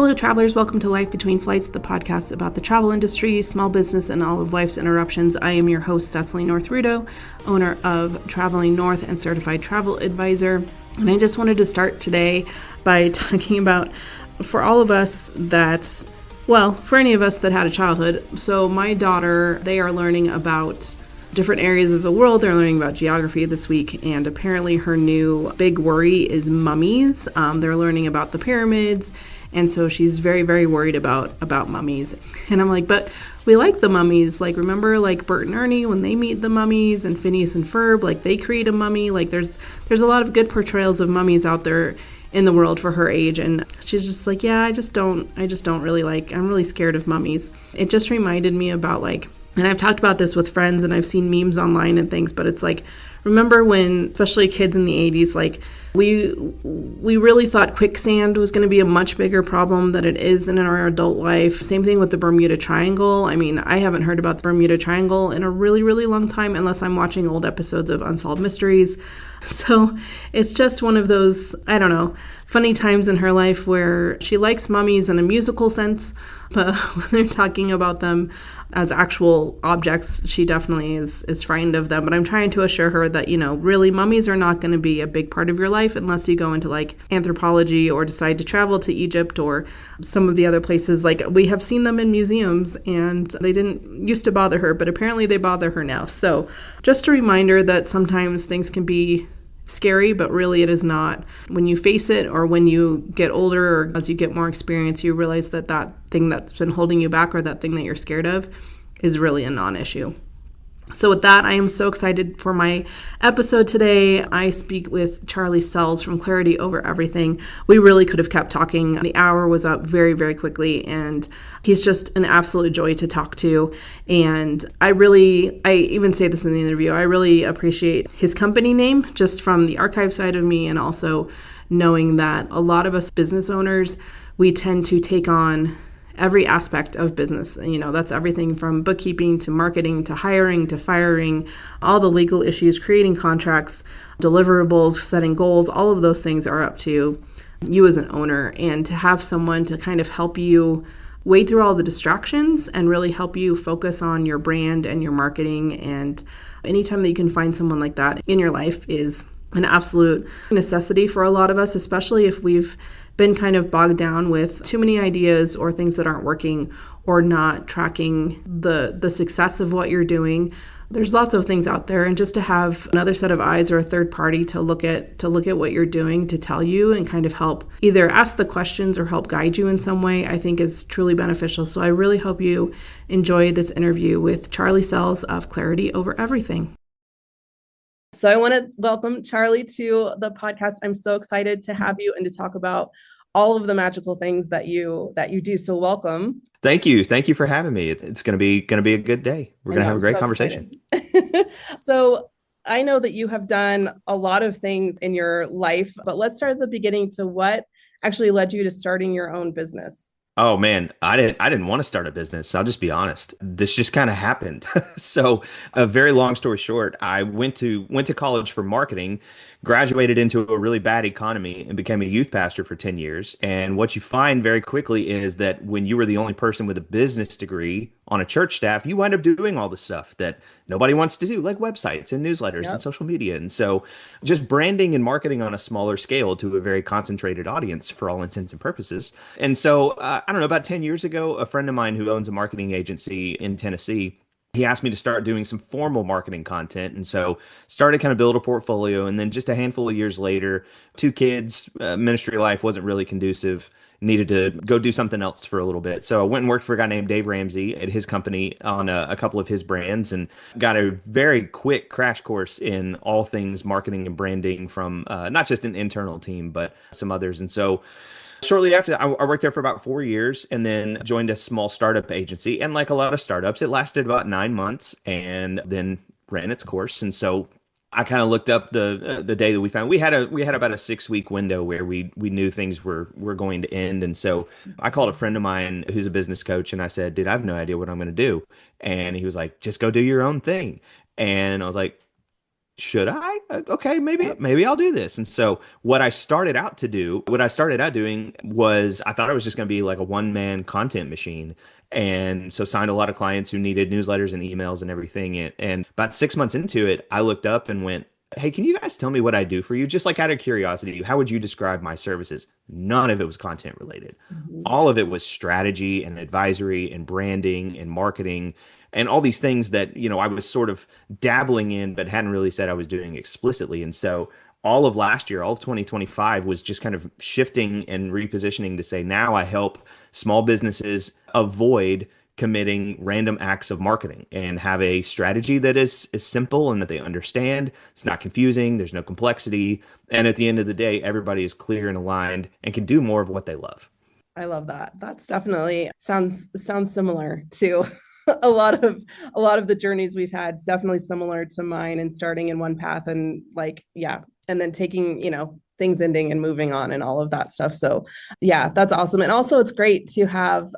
Hello, travelers. Welcome to Life Between Flights, the podcast about the travel industry, small business, and all of life's interruptions. I am your host, Cecily North Rudo, owner of Traveling North and certified travel advisor. And I just wanted to start today by talking about, for all of us that, well, for any of us that had a childhood. So my daughter, they are learning about different areas of the world. They're learning about geography this week, and apparently her new big worry is mummies. They're learning about the pyramids, and so she's very, very worried about mummies. And I'm like, but we like the mummies. Like, remember, like Bert and Ernie when they meet the mummies, and Phineas and Ferb, like they create a mummy. Like there's a lot of good portrayals of mummies out there in the world for her age. And she's just like, yeah, I just don't really like. I'm really scared of mummies. It just reminded me about like. And I've talked about this with friends, and I've seen memes online and things, but it's like, remember when, especially kids in the 80s, like we really thought quicksand was going to be a much bigger problem than it is in our adult life. Same thing with the Bermuda Triangle. I mean, I haven't heard about the Bermuda Triangle in a really, really long time, unless I'm watching old episodes of Unsolved Mysteries. So it's just one of those, I don't know, funny times in her life where she likes mummies in a musical sense, but when they're talking about them as actual objects, she definitely is frightened of them. But I'm trying to assure her that, really mummies are not going to be a big part of your life unless you go into like anthropology or decide to travel to Egypt or some of the other places. Like, we have seen them in museums, and they didn't used to bother her, but apparently they bother her now. So just a reminder that sometimes things can be scary, but really it is not. When you face it, or when you get older, or as you get more experience, you realize that thing that's been holding you back, or that thing that you're scared of, is really a non-issue. So with that, I am so excited for my episode today. I speak with Charlie Sells from Clarity Over Everything. We really could have kept talking. The hour was up very, very quickly, and he's just an absolute joy to talk to. And I even say this in the interview, I really appreciate his company name, just from the archive side of me, and also knowing that a lot of us business owners, we tend to take on every aspect of business. That's everything from bookkeeping to marketing to hiring to firing, all the legal issues, creating contracts, deliverables, setting goals. All of those things are up to you as an owner. And to have someone to kind of help you wade through all the distractions and really help you focus on your brand and your marketing. And anytime that you can find someone like that in your life is an absolute necessity for a lot of us, especially if we've been kind of bogged down with too many ideas or things that aren't working, or not tracking the success of what you're doing. There's lots of things out there, and just to have another set of eyes or a third party to look at what you're doing, to tell you and kind of help either ask the questions or help guide you in some way, I think is truly beneficial. So I really hope you enjoy this interview with Charlie Sells of Clarity Over Everything. So I want to welcome Charlie to the podcast. I'm so excited to have you and to talk about all of the magical things that you do. So welcome. Thank you. Thank you for having me. It's going to be a good day. We're going to have a great conversation. So I know that you have done a lot of things in your life, but let's start at the beginning to what actually led you to starting your own business. Oh man, I didn't want to start a business. I'll just be honest. This just kind of happened. So, a very long story short, I went to college for marketing, graduated into a really bad economy, and became a youth pastor for 10 years. And what you find very quickly is that when you were the only person with a business degree on a church staff, you wind up doing all the stuff that nobody wants to do, like websites and newsletters and social media. And so just branding and marketing on a smaller scale to a very concentrated audience for all intents and purposes. And so I don't know, about 10 years ago, a friend of mine who owns a marketing agency in Tennessee, he asked me to start doing some formal marketing content. And so started kind of build a portfolio. And then just a handful of years later, 2 kids, ministry life wasn't really conducive, needed to go do something else for a little bit. So I went and worked for a guy named Dave Ramsey at his company on a couple of his brands, and got a very quick crash course in all things marketing and branding from not just an internal team, but some others. And so shortly after, I worked there for about 4 years, and then joined a small startup agency. And like a lot of startups, it lasted about 9 months and then ran its course. And so I kind of looked up the day that we found we had about a 6-week window where we knew things were going to end. And so I called a friend of mine who's a business coach, and I said, dude, I have no idea what I'm going to do. And he was like, just go do your own thing. And I was like, should I? Okay, maybe Yep. maybe I'll do this. And so what I started out doing was I thought I was just going to be like a one-man content machine. And so signed a lot of clients who needed newsletters and emails and everything. And about 6 months into it, I looked up and went, "Hey, can you guys tell me what I do for you? Just like out of curiosity, how would you describe my services?" None of it was content related. Mhm. All of it was strategy and advisory and branding and marketing and all these things that, I was sort of dabbling in, but hadn't really said I was doing explicitly. And so all of last year, all of 2025 was just kind of shifting and repositioning to say, now I help small businesses avoid committing random acts of marketing and have a strategy that is simple and that they understand. It's not confusing. There's no complexity. And at the end of the day, everybody is clear and aligned and can do more of what they love. I love that. That's definitely sounds similar to a lot of the journeys we've had. It's definitely similar to mine and starting in one path and like, yeah, and then taking, things ending and moving on and all of that stuff. So, yeah, that's awesome. And also it's great to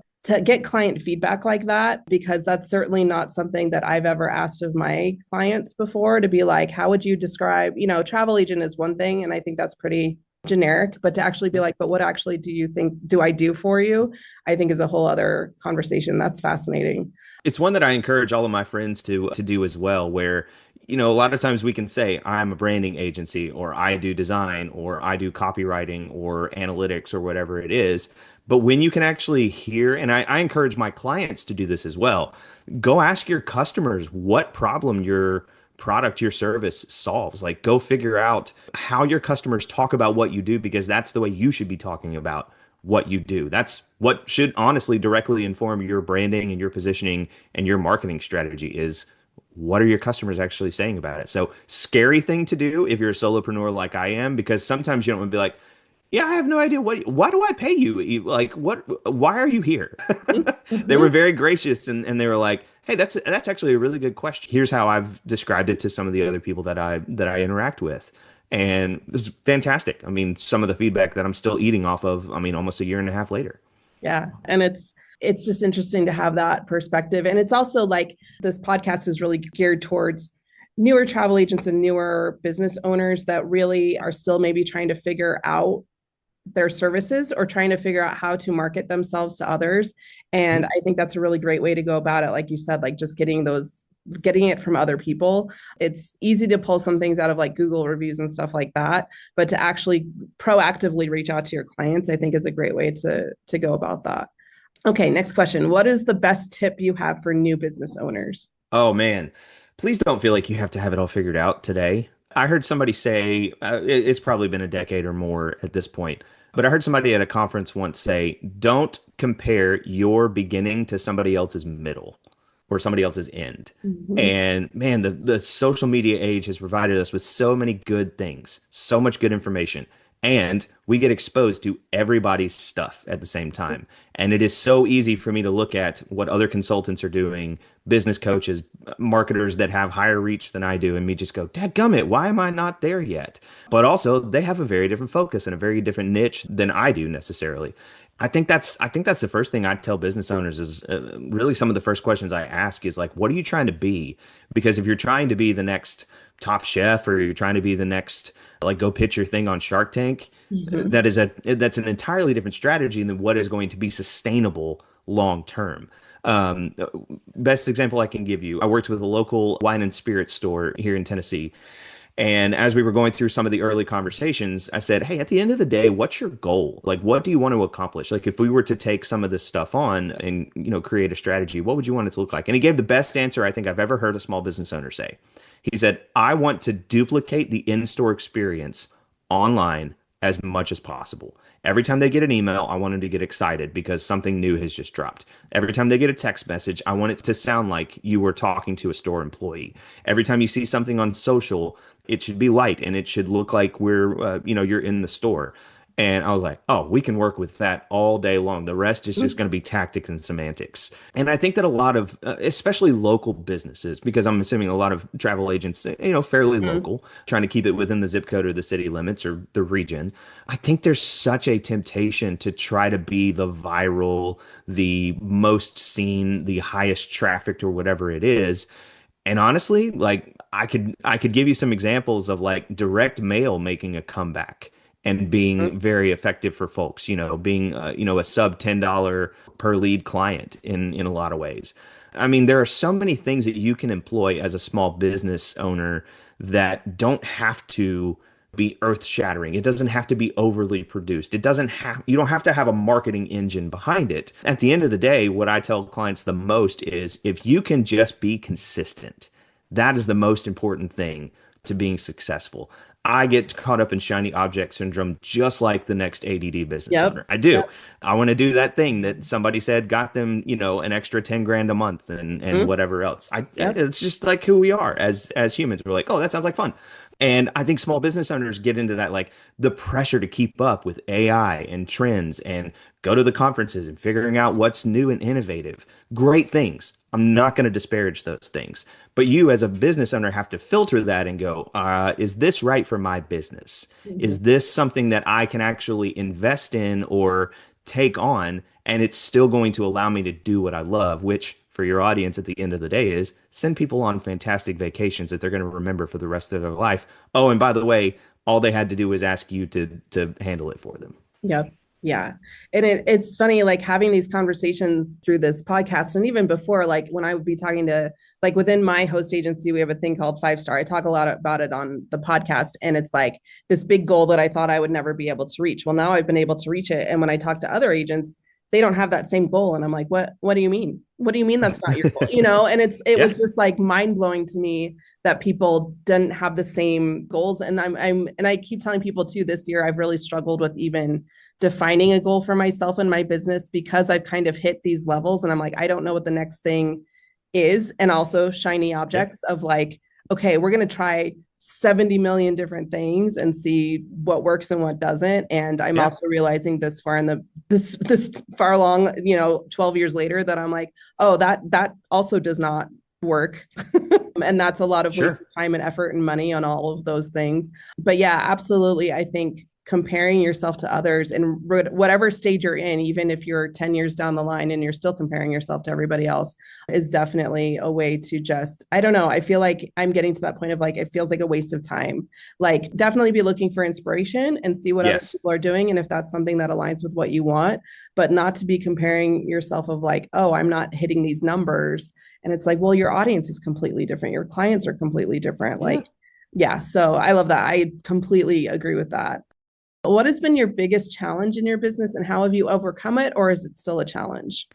get client feedback like that because that's certainly not something that I've ever asked of my clients before to be like, how would you describe, travel agent is one thing and I think that's pretty generic, but to actually be like, but what actually do you think do I do for you? I think is a whole other conversation. That's fascinating. It's one that I encourage all of my friends to do as well, where, a lot of times we can say I'm a branding agency or I do design or I do copywriting or analytics or whatever it is. But when you can actually hear, and I encourage my clients to do this as well, go ask your customers what problem your product, your service solves. Like go figure out how your customers talk about what you do, because that's the way you should be talking about what you do. That's what should honestly directly inform your branding and your positioning and your marketing strategy is what are your customers actually saying about it? So scary thing to do if you're a solopreneur like I am, because sometimes you don't want to be like, yeah, I have no idea why do I pay you? Like why are you here? They were Mhm. very gracious and they were like, hey, that's actually a really good question. Here's how I've described it to some of the other people that I interact with. And it's fantastic. I mean, some of the feedback that I'm still eating off of, I mean, almost a year and a half later. Yeah. And it's just interesting to have that perspective. And it's also like this podcast is really geared towards newer travel agents and newer business owners that really are still maybe trying to figure out their services or trying to figure out how to market themselves to others. And I think that's a really great way to go about it. Like you said, like just getting it from other people. It's easy to pull some things out of like Google reviews and stuff like that, but to actually proactively reach out to your clients, I think is a great way to go about that. Okay, next question. What is the best tip you have for new business owners? Oh man, please don't feel like you have to have it all figured out today. I heard somebody say, it's probably been a decade or more at this point, but I heard somebody at a conference once say, don't compare your beginning to somebody else's middle or somebody else's end. Mhm. And man, the social media age has provided us with so many good things, so much good information. And we get exposed to everybody's stuff at the same time. And it is so easy for me to look at what other consultants are doing, business coaches, marketers that have higher reach than I do, and me just go, dadgummit, why am I not there yet? But also, they have a very different focus and a very different niche than I do necessarily. I think that's the first thing I tell business owners is really some of the first questions I ask is like, what are you trying to be? Because if you're trying to be the next Top Chef or you're trying to be the next like go pitch your thing on Shark Tank, Mhm. that's an entirely different strategy than what is going to be sustainable long term. Um, Best example I can give you, I worked with a local wine and spirit store here in Tennessee. And as we were going through some of the early conversations, I said, hey, at the end of the day, what's your goal? Like, what do you want to accomplish? Like, if we were to take some of this stuff on and, create a strategy, what would you want it to look like? And he gave the best answer I think I've ever heard a small business owner say. He said, I want to duplicate the in-store experience online as much as possible. Every time they get an email, I want them to get excited because something new has just dropped. Every time they get a text message, I want it to sound like you were talking to a store employee. Every time you see something on social, it should be light and it should look like you're in the store. And I was like, oh, we can work with that all day long. The rest is just going to be tactics and semantics. And I think that a lot of, especially local businesses, because I'm assuming a lot of travel agents, fairly Mhm. local, trying to keep it within the zip code or the city limits or the region. I think there's such a temptation to try to be the viral, the most seen, the highest trafficked or whatever it is. And honestly, like I could give you some examples of like direct mail making a comeback and being very effective for folks, being a sub $10 per lead client in a lot of ways. I mean, there are so many things that you can employ as a small business owner that don't have to be earth shattering. It doesn't have to be overly produced. You don't have to have a marketing engine behind it. At the end of the day, what I tell clients the most is if you can just be consistent, that is the most important thing to being successful. I get caught up in shiny object syndrome just like the next ADD business Yep. owner. I do. Yep. I want to do that thing that somebody said got them, an extra 10 grand a month and Mhm. whatever else. Yep. It's just like who we are as humans. We're like, "Oh, that sounds like fun." And I think small business owners get into that, like the pressure to keep up with AI and trends and go to the conferences and figuring out what's new and innovative. Great things. I'm not going to disparage those things. But you, as a business owner, have to filter that and go, is this right for my business? Mhm. Is this something that I can actually invest in or take on? And it's still going to allow me to do what I love, which for your audience at the end of the day is send people on fantastic vacations that they're going to remember for the rest of their life. Oh, and by the way, all they had to do was ask you to handle it for them. Yep. Yeah. And it's funny, like having these conversations through this podcast. And even before, like when I would be talking to, like within my host agency, we have a thing called 5 Star. I talk a lot about it on the podcast. And it's like this big goal that I thought I would never be able to reach. Well, now I've been able to reach it. And when I talk to other agents, they don't have that same goal. And I'm like, what do you mean? What do you mean that's not your goal? And it Yeah, was just like mind blowing to me that people didn't have the same goals. And and I keep telling people too, this year I've really struggled with even defining a goal for myself and my business because I've kind of hit these levels and I'm like, I don't know what the next thing is. And also shiny yeah, objects of like, okay, we're going to try 70 million different things and see what works and what doesn't. And I'm yeah, also realizing this far in this far along, 12 years later that I'm like, oh, that also does not work. And that's a lot of wasted sure. time and effort and money on all of those things. But yeah, absolutely. I think comparing yourself to others and whatever stage you're in, even if you're 10 years down the line and you're still comparing yourself to everybody else, is definitely a way to just, I don't know. I feel like I'm getting to that point of like, it feels like a waste of time. Like, definitely be looking for inspiration and see what other Yes. people are doing. And if that's something that aligns with what you want, but not to be comparing yourself of like, oh, I'm not hitting these numbers. And it's like, well, your audience is completely different. Your clients are completely different. Yeah. Like, yeah. So I love that. I completely agree with that. What has been your biggest challenge in your business and how have you overcome it, or is it still a challenge?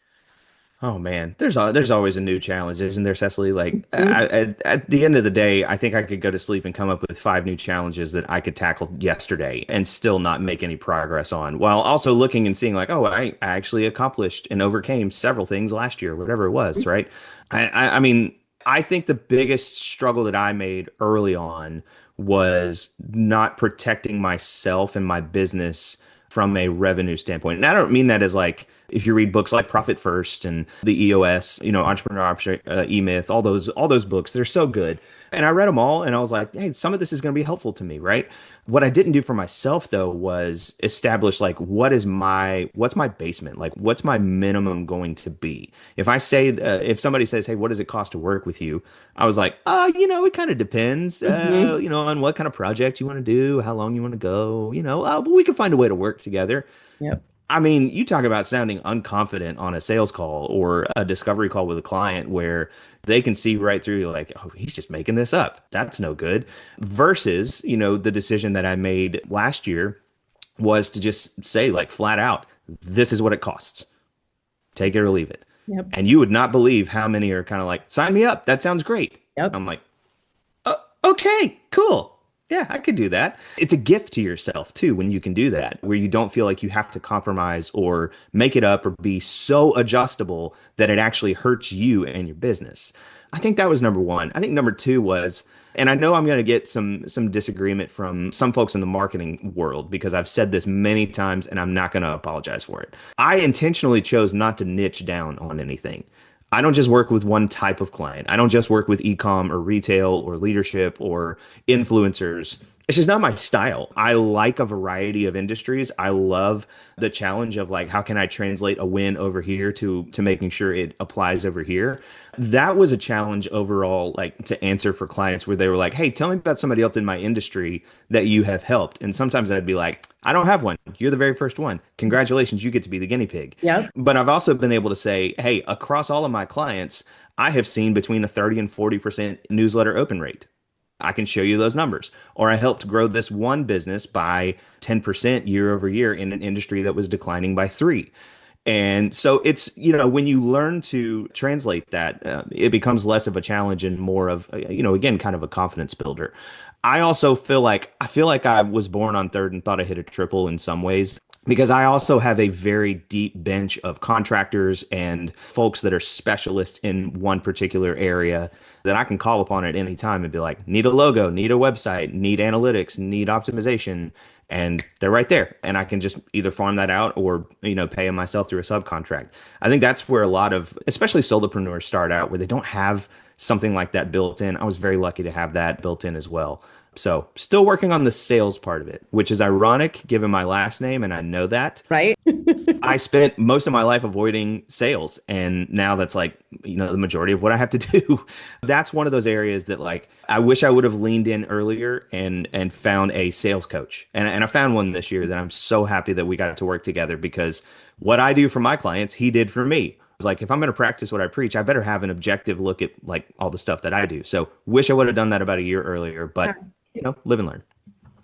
Oh man, there's always a new challenge, isn't there, Cecily? Like Mhm. at the end of the day, I think I could go to sleep and come up with 5 new challenges that I could tackle yesterday and still not make any progress on, while also looking and seeing like, oh, I actually accomplished and overcame several things last year, whatever it was, right? I mean, I think the biggest struggle that I made early on was not protecting myself and my business from a revenue standpoint. And I don't mean that as like if you read books like Profit First and the EOS, Entrepreneur E-Myth, all those books, they're so good. And I read them all and I was like, hey, some of this is going to be helpful to me, right? What I didn't do for myself though was establish like what's my basement? Like what's my minimum going to be? If somebody says, hey, what does it cost to work with you? I was like, it kind of depends, Mhm. on what kind of project you want to do, how long you want to go, but we can find a way to work together. Yep. I mean, you talk about sounding unconfident on a sales call or a discovery call with a client where they can see right through you like, oh, he's just making this up. That's no good. Versus, the decision that I made last year was to just say like flat out, this is what it costs. Take it or leave it. Yep. And you would not believe how many are kind of like, sign me up. That sounds great. Yep. I'm like, okay, cool. Yeah, I could do that. It's a gift to yourself too when you can do that, where you don't feel like you have to compromise or make it up or be so adjustable that it actually hurts you and your business. I think that was number one. I think number two was, and I know I'm going to get some disagreement from some folks in the marketing world because I've said this many times and I'm not going to apologize for it. I intentionally chose not to niche down on anything. I don't just work with one type of client. I don't just work with e-com or retail or leadership or influencers. It's just not my style. I like a variety of industries. I love the challenge of like, how can I translate a win over here to making sure it applies over here? That was a challenge overall, like to answer for clients where they were like, hey, tell me about somebody else in my industry that you have helped. And sometimes I'd be like, I don't have one. You're the very first one. Congratulations, you get to be the guinea pig. Yep. But I've also been able to say, hey, across all of my clients, I have seen between a 30 and 40% newsletter open rate. I can show you those numbers. Or I helped grow this one business by 10% year over year in an industry that was declining by 3. And so it's, when you learn to translate that, it becomes less of a challenge and more of, again, kind of a confidence builder. I feel like I was born on third and thought I hit a triple in some ways because I also have a very deep bench of contractors and folks that are specialists in one particular area that I can call upon at any time and be like, need a logo, need a website, need analytics, need optimization. And they're right there. And I can just either farm that out or, pay them myself through a subcontract. I think that's where a lot of, especially solopreneurs start out where they don't have something like that built in. I was very lucky to have that built in as well. So still working on the sales part of it, which is ironic given my last name. And I know that. Right. I spent most of my life avoiding sales, and now that's like, the majority of what I have to do. That's one of those areas that like I wish I would have leaned in earlier and found a sales coach. And I found one this year that I'm so happy that we got to work together because what I do for my clients, he did for me. It's like if I'm going to practice what I preach, I better have an objective look at like all the stuff that I do. So wish I would have done that about a year earlier, but live and learn.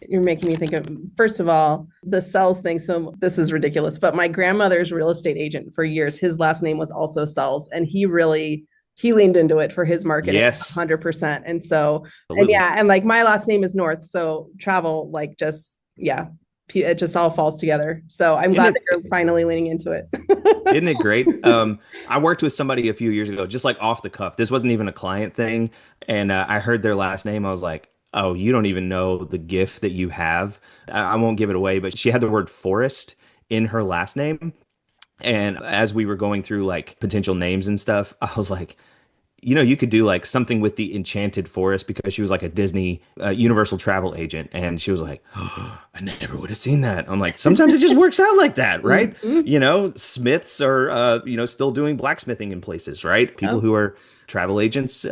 You're making me think of, first of all, the Sells thing. So this is ridiculous, but my grandmother's real estate agent for years, his last name was also Sells, and he leaned into it for his marketing Yes, 100%. And so, and absolutely. yeah, and like my last name is North, so travel, like just, yeah, it just all falls together. So I'm Isn't glad that it, you're finally leaning into it. isn't it great? I worked with somebody a few years ago, just like off the cuff. This wasn't even a client thing. And I heard their last name. I was like, oh, you don't even know the gift that you have. I won't give it away, but she had the word forest in her last name. And as we were going through like potential names and stuff, I was like, you could do like something with the Enchanted Forest because she was like a Disney Universal travel agent. And she was like, oh, I never would have seen that. I'm like, sometimes it just works out like that, right? Mhm. Smiths are, still doing blacksmithing in places, right? People Yep. who are travel agents,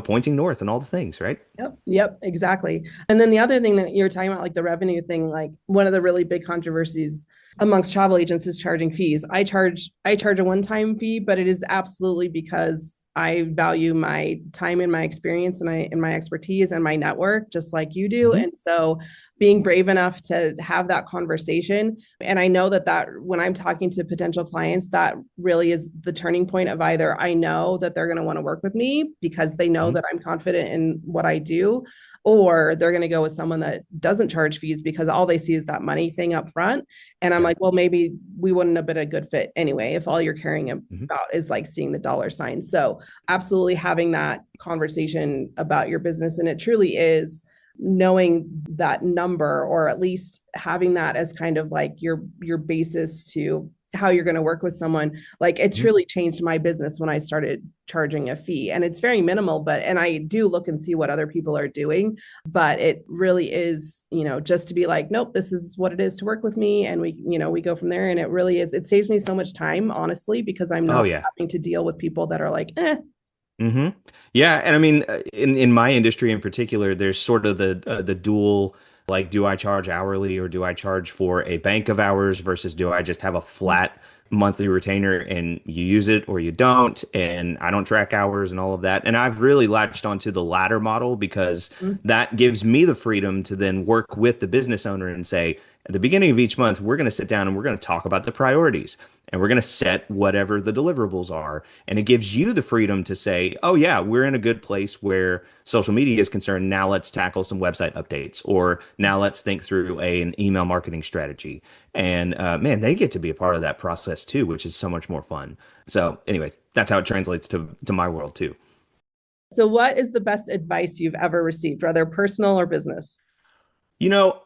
pointing north and all the things, right? Yep. Yep. Exactly. And then the other thing that you're talking about, like the revenue thing, like one of the really big controversies amongst travel agents is charging fees. I charge a one-time fee, but it is absolutely because I value my time and my experience and my expertise and my network, just like you do. Hmm. And so being brave enough to have that conversation. And I know that when I'm talking to potential clients, that really is the turning point of either I know that they're going to want to work with me because they know Hmm. that I'm confident in what I do, or they're going to go with someone that doesn't charge fees because all they see is that money thing up front. And I'm Yeah. like, well, maybe we wouldn't have been a good fit anyway if all you're caring Hmm. about is like seeing the dollar sign. So absolutely having that conversation about your business. And it truly is knowing that number, or at least having that as kind of like your basis to how you're going to work with someone. Like it Hmm. truly changed my business when I started charging a fee, and it's very minimal, but and I do look and see what other people are doing, but it really is, just to be like, nope, this is what it is to work with me, and we go from there. And it really is, it saves me so much time, honestly, because I'm Oh not yeah. having to deal with people that are like, Hmm. Yeah, and I mean, in my industry in particular, there's sort of the dual, like, do I charge hourly or do I charge for a bank of hours versus do I just have a flat monthly retainer and you use it or you don't, and I don't track hours and all of that. And I've really latched onto the latter model because that gives me the freedom to then work with the business owner and say, at the beginning of each month, we're going to sit down and we're going to talk about the priorities and we're going to set whatever the deliverables are. And it gives you the freedom to say, oh, yeah, we're in a good place where social media is concerned. Now let's tackle some website updates, or now let's think through an email marketing strategy. And man, they get to be a part of that process too, which is so much more fun. So, anyways, that's how it translates to my world too. so what is the best advice you've ever received, whether personal or business?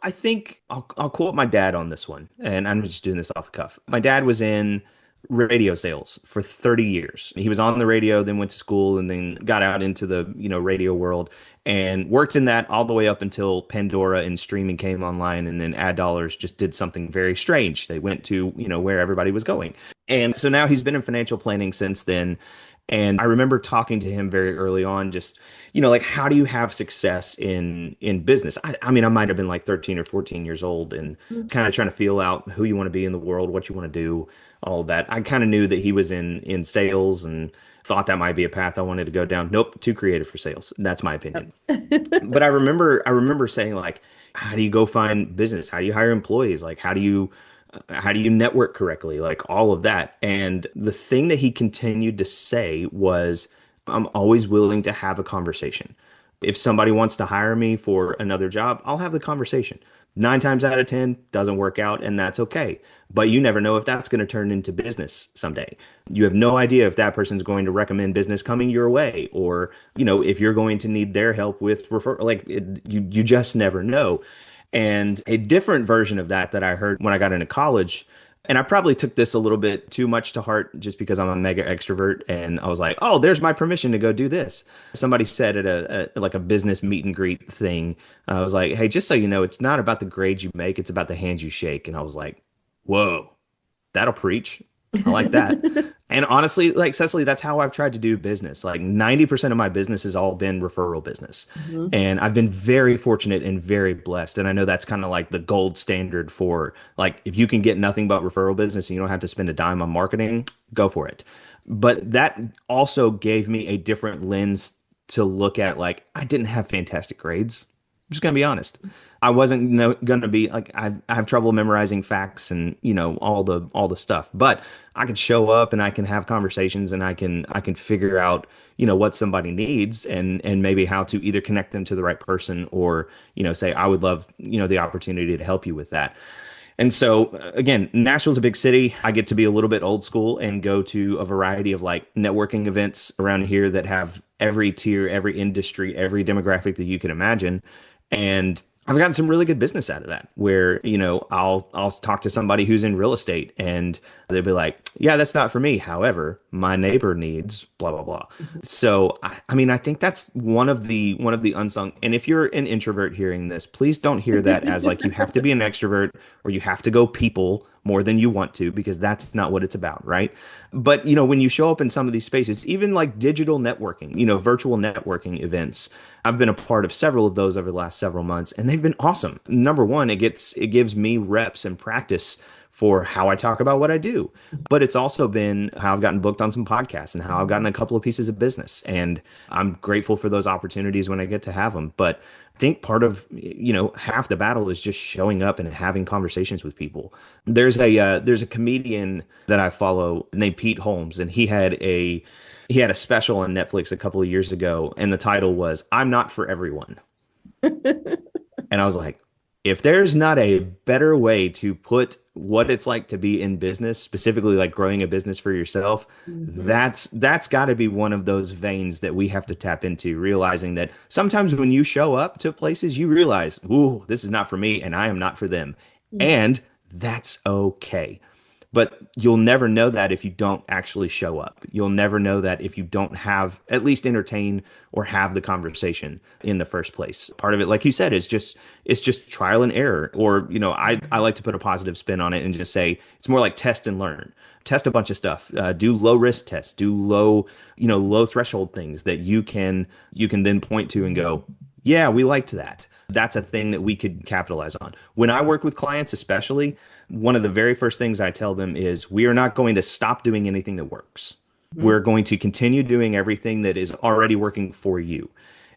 I think I'll quote my dad on this one, and I'm just doing this off the cuff. My dad was in radio sales for 30 years. He was on the radio, then went to school, and then got out into the, radio world and worked in that all the way up until Pandora and streaming came online. And then ad dollars just did something very strange. They went to, where everybody was going. And so now he's been in financial planning since then. And I remember talking to him very early on, just, like, how do you have success in business? I mean, I might have been like 13 or 14 years old and kind of trying to feel out who you want to be in the world, what you want to do, all of that. I kind of knew that he was in sales and thought that might be a path I wanted to go down. Nope, too creative for sales. That's my opinion. But I remember saying, like, how do you go find business? How do you hire employees? Like, how do you network correctly? Like, all of that. And the thing that he continued to say was, I'm always willing to have a conversation. If somebody wants to hire me for another job, I'll have the conversation. 9 times out of 10 doesn't work out, and that's okay. But you never know if that's going to turn into business someday. You have no idea if that person's going to recommend business coming your way, or, if you're going to need their help with refer, like you just never know. And a different version of that I heard when I got into college, and I probably took this a little bit too much to heart just because I'm a mega extrovert, and I was like, "Oh, there's my permission to go do this." Somebody said at like a business meet and greet thing, I was like, "Hey, just so you know, it's not about the grades you make, it's about the hands you shake." And I was like, "Whoa, that'll preach." I like that. And honestly, like, Cecily, that's how I've tried to do business. Like, 90% of my business has all been referral business. Mhm. And I've been very fortunate and very blessed. And I know that's kind of like the gold standard for, like, if you can get nothing but referral business and you don't have to spend a dime on marketing, go for it. But that also gave me a different lens to look at. Like, I didn't have fantastic grades. I'm just gonna be honest. I wasn't gonna be like, I have trouble memorizing facts and, all the stuff. But I can show up and I can have conversations and I can figure out, what somebody needs, and maybe how to either connect them to the right person, or, say, I would love, the opportunity to help you with that. And so, again, Nashville's a big city. I get to be a little bit old school and go to a variety of, like, networking events around here that have every tier, every industry, every demographic that you can imagine. And I've gotten some really good business out of that, where, I'll talk to somebody who's in real estate and they'll be like, "Yeah, that's not for me. However, my neighbor needs blah blah blah." So, I mean, I think that's one of the unsung. And if you're an introvert hearing this, please don't hear that as like you have to be an extrovert or you have to go people more than you want to, because that's not what it's about, right? But, when you show up in some of these spaces, even like digital networking, virtual networking events, I've been a part of several of those over the last several months, and they've been awesome. Number one, it gives me reps and practice for how I talk about what I do. But it's also been how I've gotten booked on some podcasts and how I've gotten a couple of pieces of business. And I'm grateful for those opportunities when I get to have them. But I think part of, half the battle is just showing up and having conversations with people. There's a comedian that I follow named Pete Holmes, and he had a special on Netflix a couple of years ago, and the title was "I'm Not for Everyone." And I was like, if there's not a better way to put what it's like to be in business, specifically like growing a business for yourself, Mhm. that's got to be one of those veins that we have to tap into, realizing that sometimes when you show up to places, you realize, "Ooh, this is not for me and I am not for them." And that's okay. But you'll never know that if you don't actually show up. You'll never know that if you don't have at least entertain or have the conversation in the first place. Part of it, like you said, is just it's just trial and error. Or, I like to put a positive spin on it and just say it's more like test and learn. Test a bunch of stuff. Do low risk tests. Do low threshold things that you can then point to and go, "Yeah, we liked that." That's a thing that we could capitalize on. When I work with clients, especially, one of the very first things I tell them is, we are not going to stop doing anything that works. Mhm. We're going to continue doing everything that is already working for you.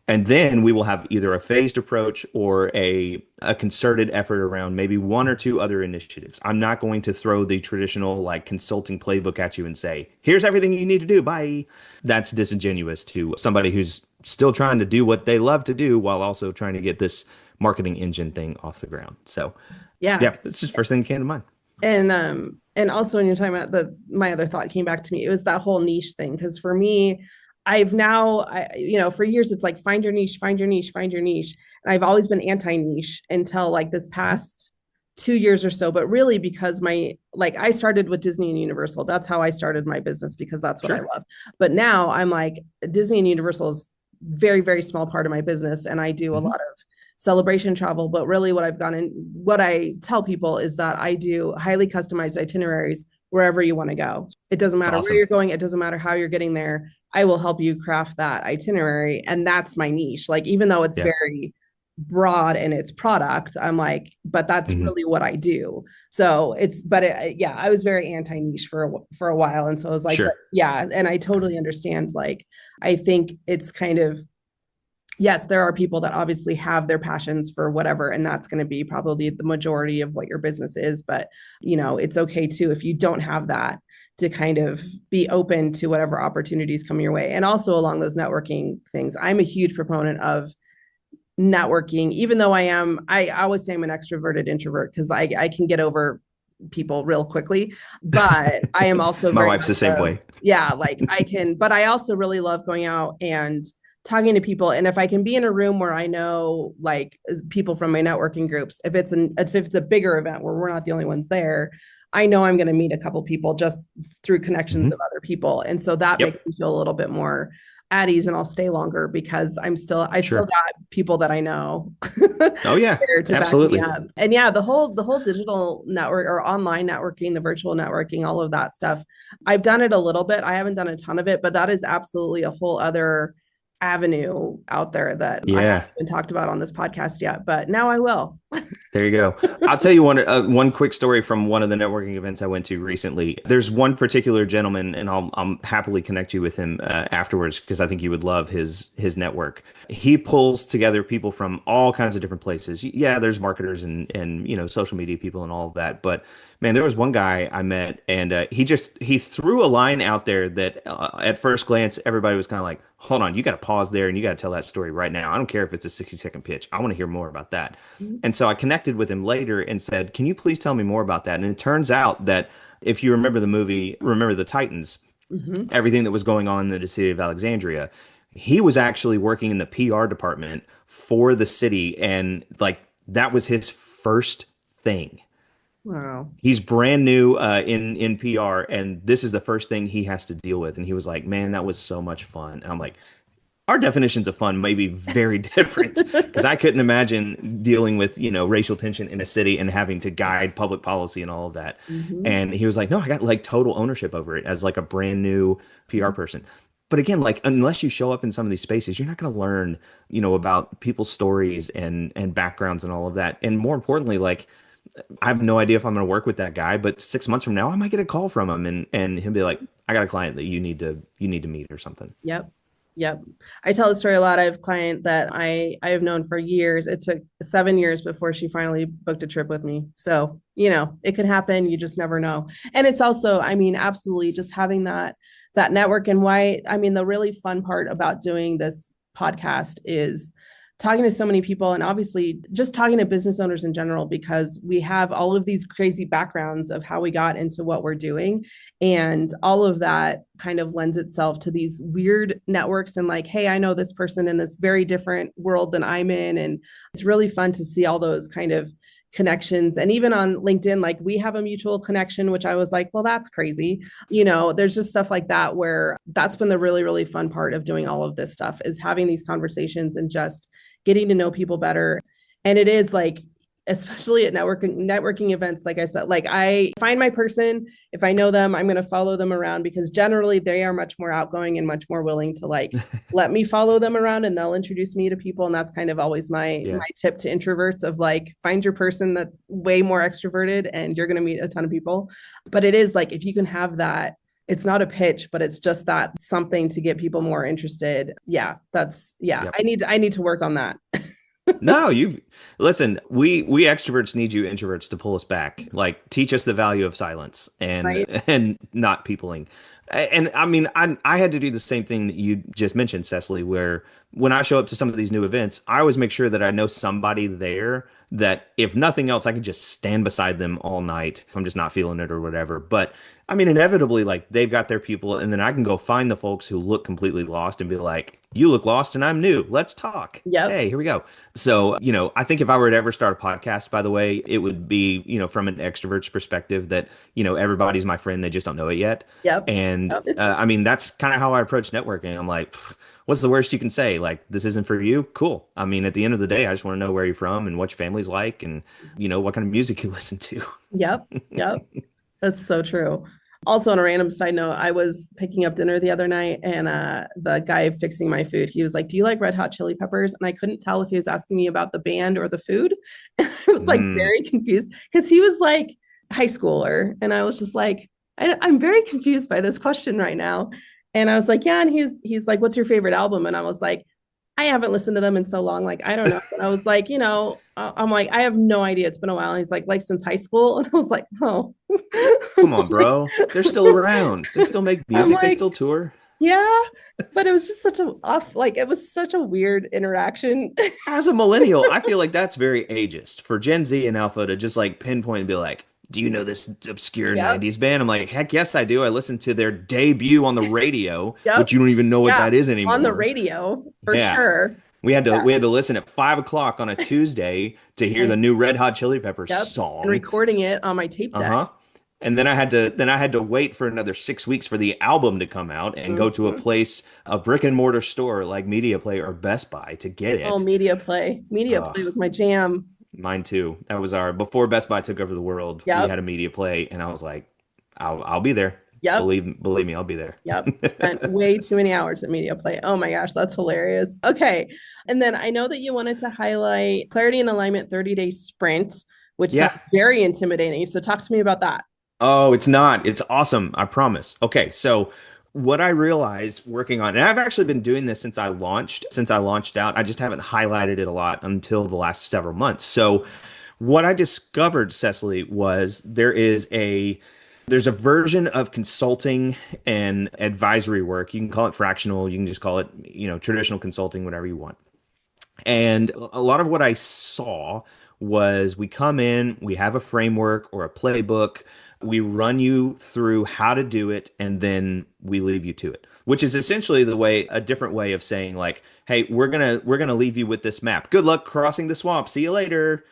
And then we will have either a phased approach or a concerted effort around maybe one or two other initiatives. I'm not going to throw the traditional, like, consulting playbook at you and say, "Here's everything you need to do. Bye." That's disingenuous to somebody who's still trying to do what they love to do while also trying to get this marketing engine thing off the ground. So, Yeah. yeah, it's just first thing that came to mind. And also when you're talking about my other thought came back to me, it was that whole niche thing. Because for me, for years it's like, find your niche, find your niche, find your niche. And I've always been anti-niche until like this past 2 years or so, but really because I started with Disney and Universal. That's how I started my business because that's what I Sure. love. But now I'm like, Disney and Universal is very, very small part of my business. And I do a Hmm. lot of celebration travel. But really what I tell people is that I do highly customized itineraries wherever you want to go. It doesn't It's matter where awesome. you're going. It doesn't matter how you're getting there. I will help you craft that itinerary. And that's my niche. Like, even though it's Yeah. very broad in its product, I'm like, but that's Hmm. really what I do. So yeah, I was very anti niche for a while, and so I was like, but Sure. yeah, and I totally understand. Like, I think it's kind of, yes, there are people that obviously have their passions for whatever, and that's going to be probably the majority of what your business is. But it's okay too if you don't have that, to kind of be open to whatever opportunities come your way. And also along those networking things, I'm a huge proponent of networking, even though I always say I'm an extroverted introvert because I can get over people real quickly. But I am also My very wife's much the same so, way. yeah, like I can, but I also really love going out and talking to people. And if I can be in a room where I know like people from my networking groups, if it's a bigger event where we're not the only ones there, I know I'm going to meet a couple people just through connections of Hmm. other people. And so that makes Yep. me feel a little bit more at ease, and I'll stay longer because I still Sure. got people that I know Oh yeah, there to back me absolutely. up. And yeah, the whole digital network or online networking, the virtual networking, all of that stuff. I've done it a little bit. I haven't done a ton of it, but that is absolutely a whole other avenue out there that I haven't Yeah. even talked about on this podcast yet, but now I will. There you go. I'll tell you one quick story from one of the networking events I went to recently. There's one particular gentleman, and I'll happily connect you with him afterwards because I think you would love his network. He pulls together people from all kinds of different places. Yeah, there's marketers and social media people and all of that, but man, there was one guy I met, and he threw a line out there that at first glance everybody was kind of like, "Hold on, you got to pause there and you got to tell that story right now. I don't care if it's a 60-second pitch. I want to hear more about that." And so I connected with him later and said, "Can you please tell me more about that?" And it turns out that if you remember the movie, Remember the Titans, Mm-hmm. everything that was going on in the city of Alexandria, he was actually working in the PR department for the city. And like that was his first thing. Wow. He's brand new in PR, and this is the first thing he has to deal with. And he was like, "Man, that was so much fun." And I'm like, our definitions of fun may be very different because I couldn't imagine dealing with, racial tension in a city and having to guide public policy and all of that. Mm-hmm. And he was like, "No, I got like total ownership over it as like a brand new PR person." But again, like unless you show up in some of these spaces, you're not going to learn, about people's stories and backgrounds and all of that. And more importantly, like I have no idea if I'm going to work with that guy, but 6 months from now, I might get a call from him and he'll be like, "I got a client that you need to meet or something." Yep. Yep. I tell the story a lot. I have a client that I have known for years. It took 7 years before she finally booked a trip with me. So, it could happen. You just never know. And it's also, I mean, absolutely just having that network. And why, I mean, the really fun part about doing this podcast is talking to so many people, and obviously just talking to business owners in general, because we have all of these crazy backgrounds of how we got into what we're doing. And all of that kind of lends itself to these weird networks, and like, hey, I know this person in this very different world than I'm in. And it's really fun to see all those kind of connections. And even on LinkedIn, like we have a mutual connection, which I was like, well, that's crazy. There's just stuff like that where that's been the really, really fun part of doing all of this stuff, is having these conversations and just getting to know people better. And it is like, especially at networking events, like I said, like I find my person. If I know them, I'm going to follow them around, because generally they are much more outgoing and much more willing to like let me follow them around, and they'll introduce me to people. And that's kind of always my Yeah. tip to introverts, of like, find your person that's way more extroverted and you're going to meet a ton of people. But it is like, if you can have that, it's not a pitch, but it's just that something to get people more interested. Yeah, yeah, Yep. I need to work on that. No, you listen, we extroverts need you introverts to pull us back. Like teach us the value of silence and Right. and not peopling. And I mean, I had to do the same thing that you just mentioned, Cecily, where when I show up to some of these new events, I always make sure that I know somebody there that if nothing else, I can just stand beside them all night if I'm just not feeling it or whatever. But I mean, inevitably, like they've got their people, and then I can go find the folks who look completely lost and be like, you look lost and I'm new. Let's talk. Yep. Hey, here we go. So, I think if I were to ever start a podcast, by the way, it would be, from an extrovert's perspective that, everybody's my friend. They just don't know it yet. Yep. And Yep. I mean, that's kind of how I approach networking. I'm like, what's the worst you can say? Like, this isn't for you? Cool. I mean, at the end of the day, I just want to know where you're from and what your family's like and, what kind of music you listen to. Yep. Yep. That's so true. Also, on a random side note, I was picking up dinner the other night and the guy fixing my food, he was like, "Do you like Red Hot Chili Peppers?" And I couldn't tell if he was asking me about the band or the food. I was like Mm. very confused because he was like high schooler. And I was just like, I'm very confused by this question right now. And I was like, yeah. And he's like, "What's your favorite album?" And I was like, I haven't listened to them in so long. Like, I don't know. And I was like, I'm like, I have no idea. It's been a while. And he's like since high school. And I was like, oh, Come on, bro. They're still around. They still make I'm music. They like, still tour. yeah. But it was just such a off, like, it was such a weird interaction. As a millennial, I feel like that's very ageist for Gen Z and Alpha to just like pinpoint and be like, do you know this obscure Yep. 90s band? I'm like, heck yes, I do. I listened to their debut on the radio, which Yep. you don't even know what Yeah. that is On the anymore. radio for Yeah. sure. We had to Yeah. we had to listen at 5 o'clock on a Tuesday to hear the new Red Hot Chili Peppers Yep. And song. recording it on my tape deck. Uh-huh. And then I had to wait for another 6 weeks for the album to come out and go to Mhm. a brick and mortar store like Media Play or Best Buy to get Oh, it. Media Play. Media Play Ugh, was my jam. mine too. That was our before Best Buy took over the world. We Yep. had a Media Play, and I was like, I'll be there. Yep. Believe me, I'll be there. Yep. Spent way too many hours at Media Play. Oh my gosh, that's hilarious. Okay. And then I know that you wanted to highlight Clarity and Alignment 30-day sprint, which sounds Yeah. very intimidating. So talk to me about that. Oh, it's not. It's awesome. I promise. Okay, so what I realized working on, and I've actually been doing this since I launched out. I just haven't highlighted it a lot until the last several months. So what I discovered, Cecily, was there's a version of consulting and advisory work. You can call it fractional, you can just call it, traditional consulting, whatever you want. And a lot of what I saw was we come in, we have a framework or a playbook, we run you through how to do it, and then we leave you to it, which is essentially a different way of saying like, hey, we're gonna leave you with this map. Good luck crossing the swamp. See you later.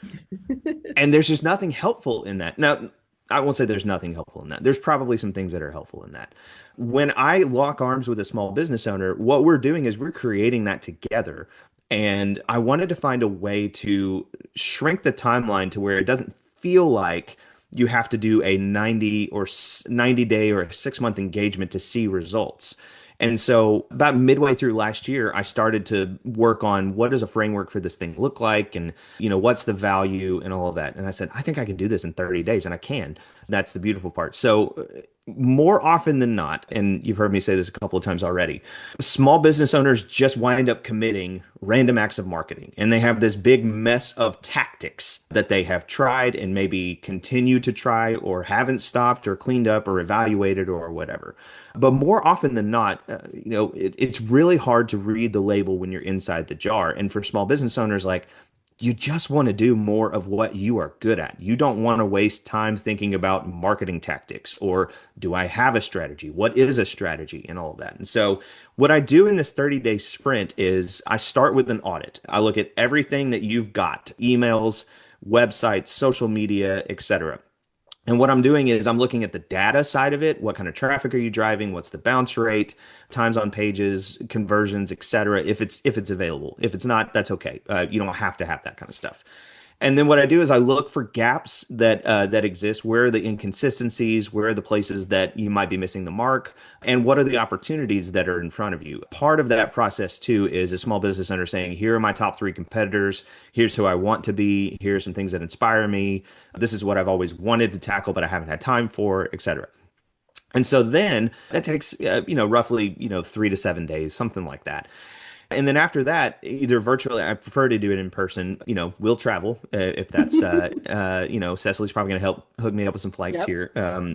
And there's just nothing helpful in that. Now, I won't say there's nothing helpful in that. There's probably some things that are helpful in that. When I lock arms with a small business owner, what we're doing is we're creating that together. And I wanted to find a way to shrink the timeline to where it doesn't feel like you have to do a 90 day or a 6 month engagement to see results. And so about midway through last year, I started to work on what does a framework for this thing look like and, what's the value and all of that. And I said, I think I can do this in 30 days and I can. That's the beautiful part. So more often than not, and you've heard me say this a couple of times already, small business owners just wind up committing random acts of marketing. And they have this big mess of tactics that they have tried and maybe continue to try or haven't stopped or cleaned up or evaluated or whatever. But more often than not, it's really hard to read the label when you're inside the jar. And for small business owners, like, you just want to do more of what you are good at. You don't want to waste time thinking about marketing tactics or do I have a strategy? What is a strategy and all of that. And so what I do in this 30-day sprint is I start with an audit. I look at everything that you've got, emails, websites, social media, etc. And what I'm doing is I'm looking at the data side of it. What kind of traffic are you driving? What's the bounce rate, times on pages, conversions, et cetera, if it's available. If it's not, that's okay. You don't have to have that kind of stuff. And then what I do is I look for gaps that exist. Where are the inconsistencies? Where are the places that you might be missing the mark? And what are the opportunities that are in front of you? Part of that process too is a small business owner saying, here are my top three competitors. Here's who I want to be. Here are some things that inspire me. This is what I've always wanted to tackle, but I haven't had time for, et cetera. And so then that takes, roughly, 3 to 7 days, something like that. And then after that, either virtually, I prefer to do it in person. We'll travel if that's, Cecily's probably going to help hook me up with some flights Yep. here,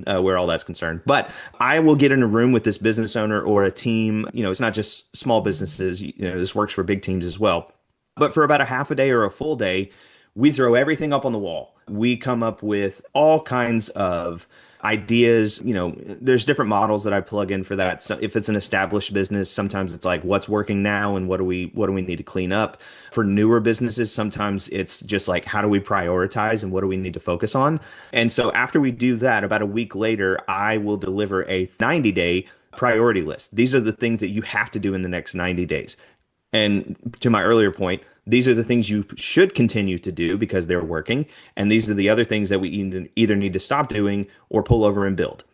where all that's concerned. But I will get in a room with this business owner or a team. It's not just small businesses. This works for big teams as well. But for about a half a day or a full day, we throw everything up on the wall. We come up with all kinds of ideas. There's different models that I plug in for that. So if it's an established business, sometimes it's like what's working now and what do we need to clean up. For newer businesses, sometimes it's just like how do we prioritize and what do we need to focus on. And so after we do that, about a week later, I will deliver a 90-day priority list. These are the things that you have to do in the next 90 days. And to my earlier point, these are the things you should continue to do because they're working. And these are the other things that we either need to stop doing or pull over and build.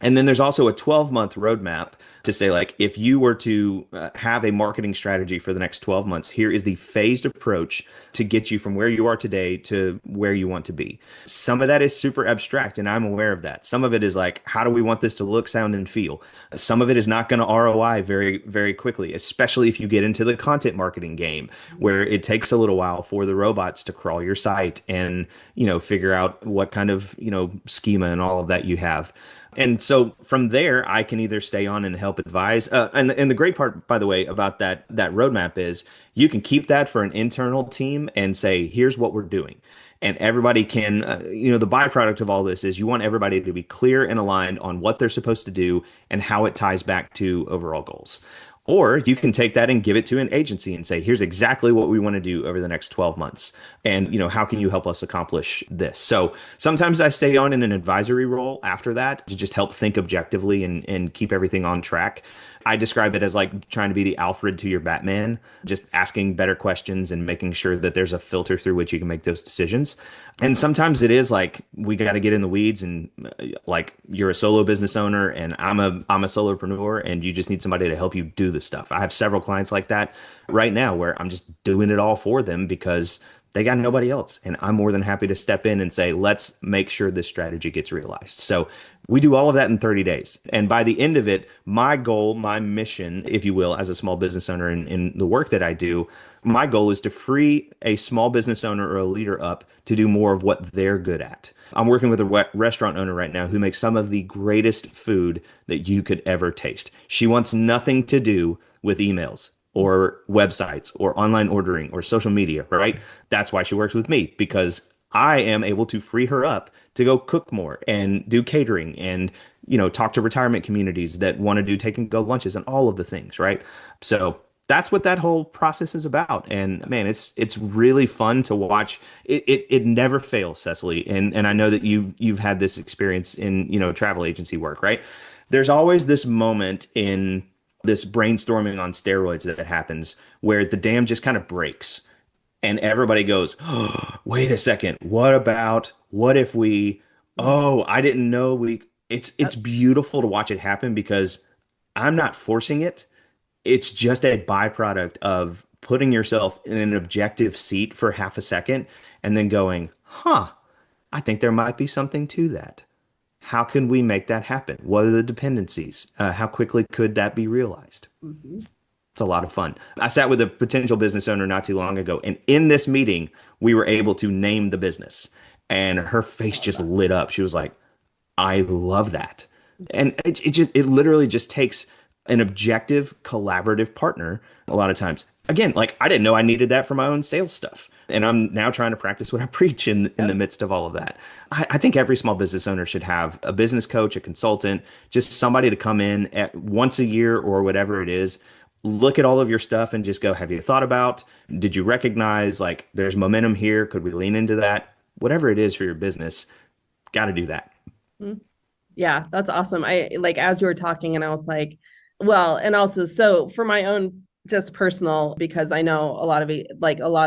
And then there's also a 12-month roadmap to say, like, if you were to have a marketing strategy for the next 12 months, here is the phased approach to get you from where you are today to where you want to be. Some of that is super abstract, and I'm aware of that. Some of it is like, how do we want this to look, sound, and feel? Some of it is not going to ROI very, very quickly, especially if you get into the content marketing game, where it takes a little while for the robots to crawl your site and, figure out what kind of, schema and all of that you have. And so from there, I can either stay on and help advise. And the great part, by the way, about that roadmap is you can keep that for an internal team and say, here's what we're doing. And everybody can, the byproduct of all this is you want everybody to be clear and aligned on what they're supposed to do and how it ties back to overall goals. Or you can take that and give it to an agency and say, here's exactly what we want to do over the next 12 months. And, how can you help us accomplish this? So sometimes I stay on in an advisory role after that to just help think objectively and keep everything on track. I describe it as like trying to be the Alfred to your Batman, just asking better questions and making sure that there's a filter through which you can make those decisions. And sometimes it is like we got to get in the weeds and like you're a solo business owner and I'm a solopreneur and you just need somebody to help you do the stuff. I have several clients like that right now where I'm just doing it all for them because they got nobody else. And I'm more than happy to step in and say, let's make sure this strategy gets realized. So we do all of that in 30 days. And by the end of it, my goal, my mission, if you will, as a small business owner in the work that I do, my goal is to free a small business owner or a leader up to do more of what they're good at. I'm working with a restaurant owner right now who makes some of the greatest food that you could ever taste. She wants nothing to do with emails or websites or online ordering or social media, right? That's why she works with me, because I am able to free her up to go cook more and do catering and, talk to retirement communities that want to do take and go lunches and all of the things, right? So that's what that whole process is about. And man, it's really fun to watch. It never fails, Cecily. And I know that you've had this experience in, travel agency work, right? There's always this moment in this brainstorming on steroids that happens where the dam just kind of breaks and everybody goes, oh, wait a second. What if we, oh, I didn't know it's beautiful to watch it happen because I'm not forcing it. It's just a byproduct of putting yourself in an objective seat for half a second and then going, huh, I think there might be something to that. How can we make that happen? What are the dependencies? How quickly could that be realized? Mm-hmm. It's a lot of fun. I sat with a potential business owner not too long ago, and in this meeting, we were able to name the business, and her face just lit up. She was like, I love that. And it literally just takes an objective, collaborative partner a lot of times. Again, like I didn't know I needed that for my own sales stuff. And I'm now trying to practice what I preach in the midst of all of that. I think every small business owner should have a business coach, a consultant, just somebody to come in at once a year or whatever it is, look at all of your stuff and just go, have you thought about, did you recognize like there's momentum here? Could we lean into that? Whatever it is for your business, got to do that. Yeah, that's awesome. I like as you were talking and I was like, well, and also so for my own just personal, because I know a lot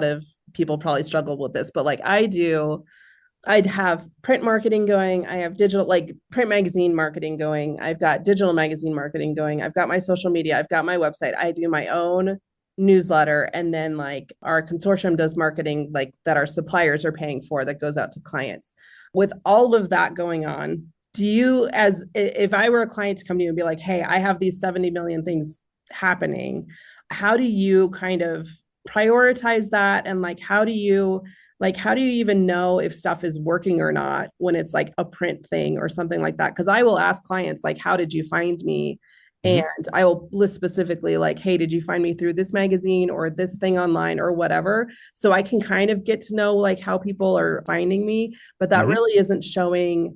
of people probably struggle with this, but like I'd have print marketing going. I have digital, like print magazine marketing going. I've got digital magazine marketing going. I've got my social media. I've got my website. I do my own newsletter. And then like our consortium does marketing like that our suppliers are paying for that goes out to clients. With all of that going on, do you, as if I were a client to come to you and be like, hey, I have these 70 million things happening, how do you kind of prioritize that? And how do you even know if stuff is working or not when it's like a print thing or something like that? Because I will ask clients like, how did you find me? And Mhm. I will list specifically like, hey, did you find me through this magazine or this thing online or whatever? So I can kind of get to know like how people are finding me, but that Mhm. really isn't showing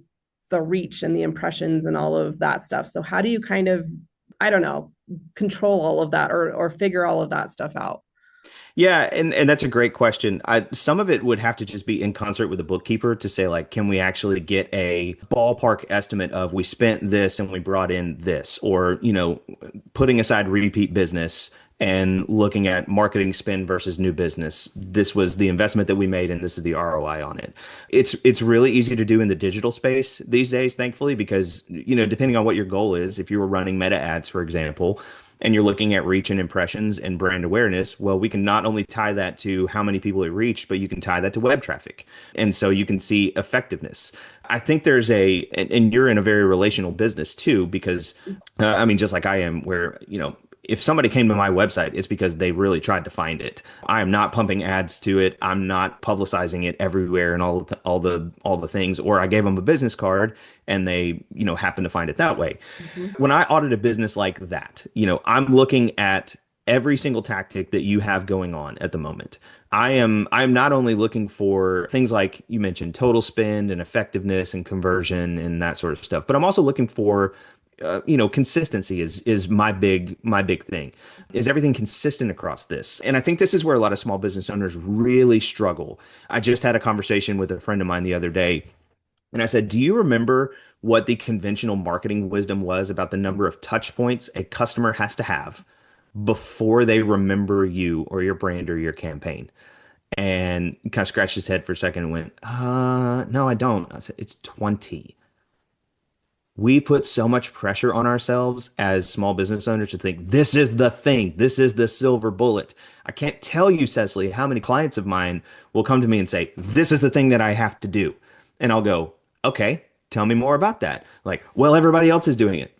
the reach and the impressions and all of that stuff. So how do you kind of, I don't know, control all of that or figure all of that stuff out? Yeah, and that's a great question. Some of it would have to just be in concert with the bookkeeper to say like, can we actually get a ballpark estimate of we spent this and we brought in this, or putting aside repeat business and looking at marketing spend versus new business. This was the investment that we made, and this is the ROI on it. It's really easy to do in the digital space these days, thankfully, because depending on what your goal is, if you were running meta ads, for example, and you're looking at reach and impressions and brand awareness, well, we can not only tie that to how many people it reached, but you can tie that to web traffic. And so you can see effectiveness. I think and you're in a very relational business too, because I mean, just like I am, where, if somebody came to my website, it's because they really tried to find it. I am not pumping ads to it. I'm not publicizing it everywhere and all the things. Or I gave them a business card and they, happen to find it that way. Mhm. When I audit a business like that, I'm looking at every single tactic that you have going on at the moment. I'm not only looking for things like you mentioned total spend and effectiveness and conversion and that sort of stuff, but I'm also looking for consistency is my big thing. Is everything consistent across this? And I think this is where a lot of small business owners really struggle. I just had a conversation with a friend of mine the other day, and I said, "Do you remember what the conventional marketing wisdom was about the number of touch points a customer has to have before they remember you or your brand or your campaign?" And he kind of scratched his head for a second and went, no, I don't. I said, "It's 20." We put so much pressure on ourselves as small business owners to think this is the thing, this is the silver bullet. I can't tell you, Cecily, how many clients of mine will come to me and say, "This is the thing that I have to do." And I'll go, "Okay, tell me more about that." Like, "Well, everybody else is doing it."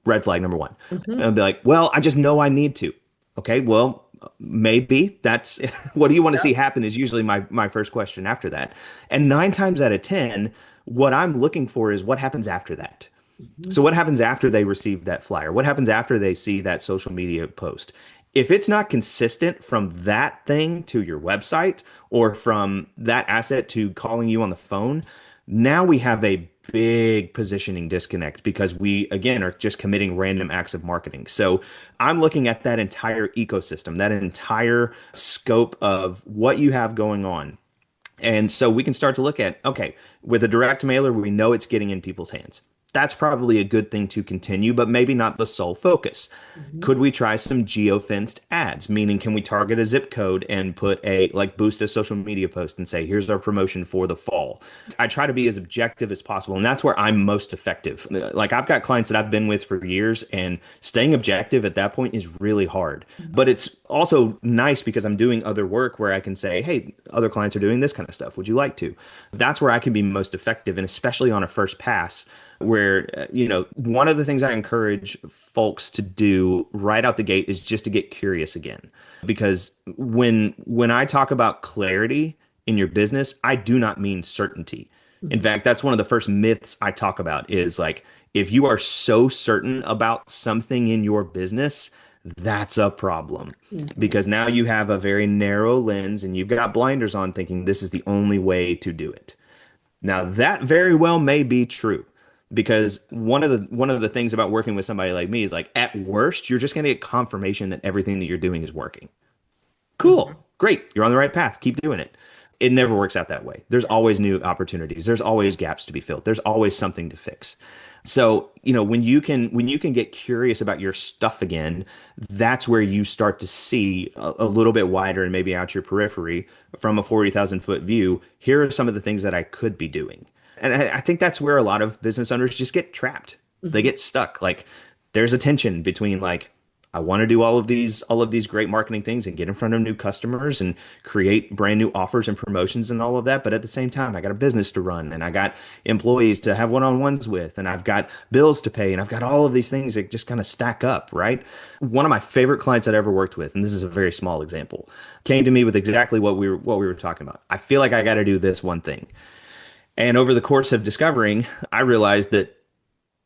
Red flag number one. And Mhm. I'll be like, "Well, I just know I need to." Okay, well, maybe that's what do you want to see Yep. happen is usually my first question after that. And 9 times out of 10, what I'm looking for is what happens after that. So Mhm. what happens after they receive that flyer? What happens after they see that social media post? If it's not consistent from that thing to your website or from that asset to calling you on the phone, now we have a big positioning disconnect because we, again, are just committing random acts of marketing. So I'm looking at that entire ecosystem, that entire scope of what you have going on. And so we can start to look at, okay, with a direct mailer, we know it's getting in people's hands. That's probably a good thing to continue, but maybe not the sole focus. Mhm. Could we try some geofenced ads? Meaning, can we target a zip code and put like boost a social media post and say, "Here's our promotion for the fall." I try to be as objective as possible, and that's where I'm most effective. Like I've got clients that I've been with for years, and staying objective at that point is really hard. But it's also nice because I'm doing other work where I can say, "Hey, other clients are doing this kind of stuff. Would you like to?" That's where I can be most effective, and especially on a first pass where one of the things I encourage folks to do right out the gate is just to get curious again. Because when I talk about clarity in your business, I do not mean certainty. In Mhm. fact, that's one of the first myths I talk about is like, if you are so certain about something in your business, that's a problem Mhm. because now you have a very narrow lens and you've got blinders on thinking this is the only way to do it. Now, that very well may be true because one of the things about working with somebody like me is like at worst, you're just going to get confirmation that everything that you're doing is working. Cool. Mhm. Great. You're on the right path. Keep doing it. It never works out that way. There's always new opportunities. There's always gaps to be filled. There's always something to fix. So, when you can get curious about your stuff again, that's where you start to see a little bit wider and maybe out your periphery from a 40,000 foot view. Here are some of the things that I could be doing. And I think that's where a lot of business owners just get trapped. They Mhm. get stuck. Like there's a tension between like, I want to do all of these great marketing things and get in front of new customers and create brand new offers and promotions and all of that. But at the same time, I got a business to run and I got employees to have one-on-ones with and I've got bills to pay and I've got all of these things that just kind of stack up, right? One of my favorite clients I'd ever worked with, and this is a very small example, came to me with exactly what we were talking about. I feel like I got to do this one thing. And over the course of discovering, I realized that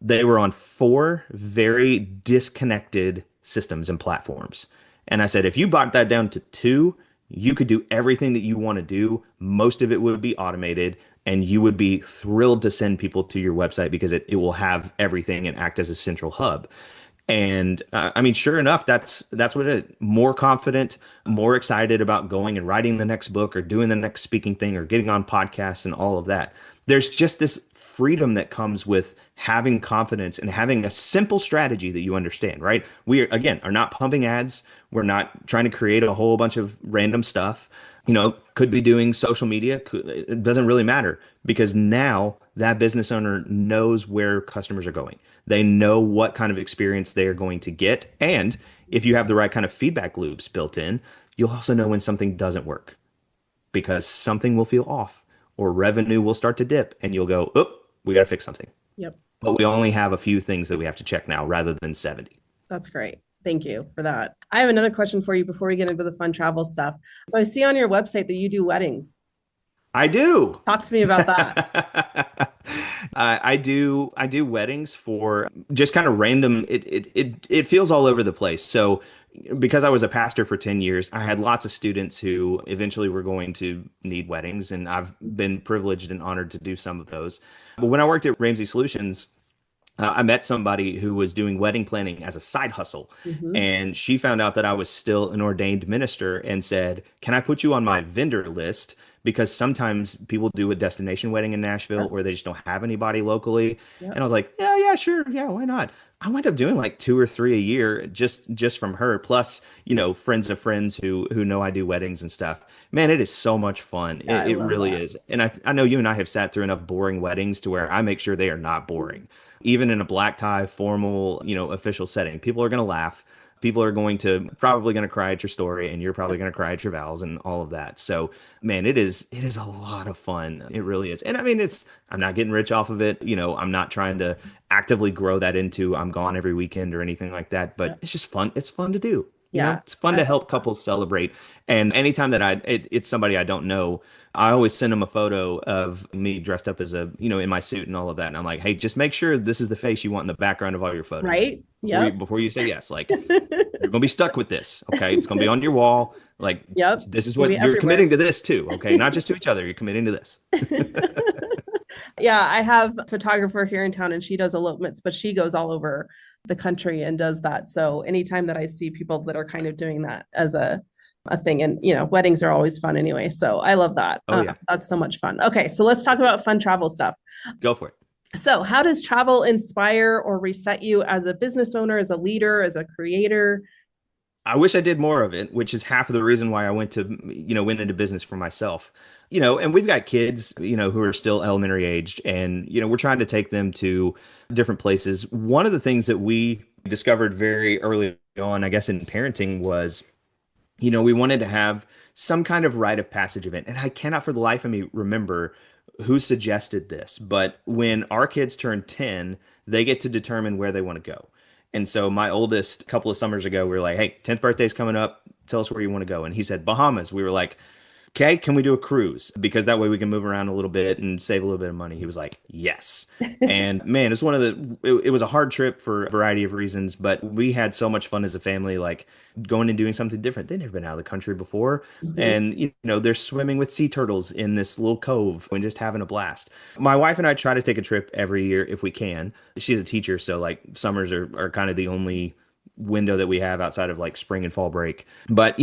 they were on four very disconnected systems and platforms. And I said, if you brought that down to two, you could do everything that you want to do. Most of it would be automated, and you would be thrilled to send people to your website because it will have everything and act as a central hub. And I mean, sure enough, that's what it. More confident, more excited about going and writing the next book or doing the next speaking thing or getting on podcasts and all of that. There's just this freedom that comes with having confidence and having a simple strategy that you understand, right? We again are not pumping ads. We're not trying to create a whole bunch of random stuff. Could be doing social media. It doesn't really matter because now that business owner knows where customers are going. They know what kind of experience they are going to get. And if you have the right kind of feedback loops built in, you'll also know when something doesn't work because something will feel off or revenue will start to dip and you'll go, oh, we got to fix something. Yep. But we only have a few things that we have to check now rather than 70. That's great. Thank you for that. I have another question for you before we get into the fun travel stuff. So I see on your website that you do weddings. I do. Talk to me about that. I do weddings for just kind of random. It feels all over the place. So because I was a pastor for 10 years, I had lots of students who eventually were going to need weddings, and I've been privileged and honored to do some of those. But when I worked at Ramsey Solutions, I met somebody who was doing wedding planning as a side hustle. Mm-hmm. And she found out that I was still an ordained minister and said, can I put you on my vendor list? Because sometimes people do a destination wedding in Nashville Yep. or they just don't have anybody locally. Yep. And I was like, yeah, sure. Yeah, why not? I went up doing like two or three a year just from her. Plus, friends of friends who know I do weddings and stuff. Man, it is so much fun. Yeah, I It love really that. is. And I know you and I have sat through enough boring weddings to where I make sure they are not boring. Even in a black tie, formal, official setting, people are going to laugh. People are probably going to cry at your story, and you're probably going to cry at your vows and all of that. So, man, it is a lot of fun. It really is. And I mean, I'm not getting rich off of it. I'm not trying to actively grow that into I'm gone every weekend or anything like that, but it's just fun. It's fun to do. Yeah. It's fun to help couples celebrate. And anytime that it's somebody I don't know, I always send them a photo of me dressed up as in my suit and all of that. And I'm like, hey, just make sure this is the face you want in the background of all your photos. Right? Before you, Yep. before you say yes, like you're gonna be stuck with this. Okay. It's gonna be on your wall. Like Yep. this is Maybe what you're everywhere. committing to this too. Okay. Not just to each other. You're committing to this. Yeah, I have a photographer here in town and she does elopements, but she goes all over the country and does that. So anytime that I see people that are kind of doing that as a thing, and weddings are always fun anyway. So I love that. Oh yeah. That's so much fun. Okay, so let's talk about fun travel stuff. Go for it. So how does travel inspire or reset you as a business owner, as a leader, as a creator? I wish I did more of it, which is half of the reason why I went into business for myself. And we've got kids, who are still elementary aged and, we're trying to take them to different places. One of the things that we discovered very early on, I guess, in parenting was, we wanted to have some kind of rite of passage event. And I cannot for the life of me remember who suggested this, but when our kids turn 10, they get to determine where they want to go. And so my oldest, a couple of summers ago, we were like, hey, 10th birthday's coming up. Tell us where you want to go. And he said, Bahamas. We were like, okay, can we do a cruise? Because that way we can move around a little bit and save a little bit of money. He was like, yes. And man, it was a hard trip for a variety of reasons, but we had so much fun as a family, like going and doing something different. They'd never been out of the country before. Mhm. And, they're swimming with sea turtles in this little cove and just having a blast. My wife and I try to take a trip every year if we can. She's a teacher, so like summers are kind of the only window that we have outside of like spring and fall break. But,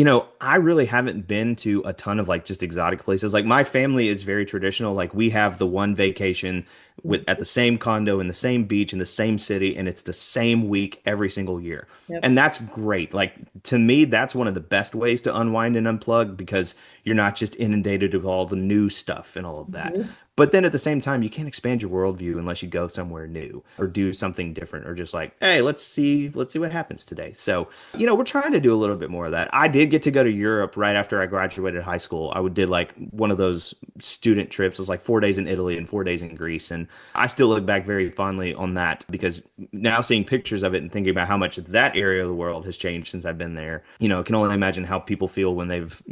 I really haven't been to a ton of like just exotic places. Like my family is very traditional. Like we have the one vacation with at the same condo in the same beach in the same city, and it's the same week every single year. Yep. And that's great. Like to me, that's one of the best ways to unwind and unplug because you're not just inundated with all the new stuff and all of that. Mhm. But then at the same time, you can't expand your worldview unless you go somewhere new or do something different or just like, hey, let's see what happens today. So, we're trying to do a little bit more of that. I did get to go to Europe right after I graduated high school. I did like one of those student trips. It was like 4 days in Italy and 4 days in Greece. And I still look back very fondly on that because now seeing pictures of it and thinking about how much that area of the world has changed since I've been there, I can only imagine how people feel when they've,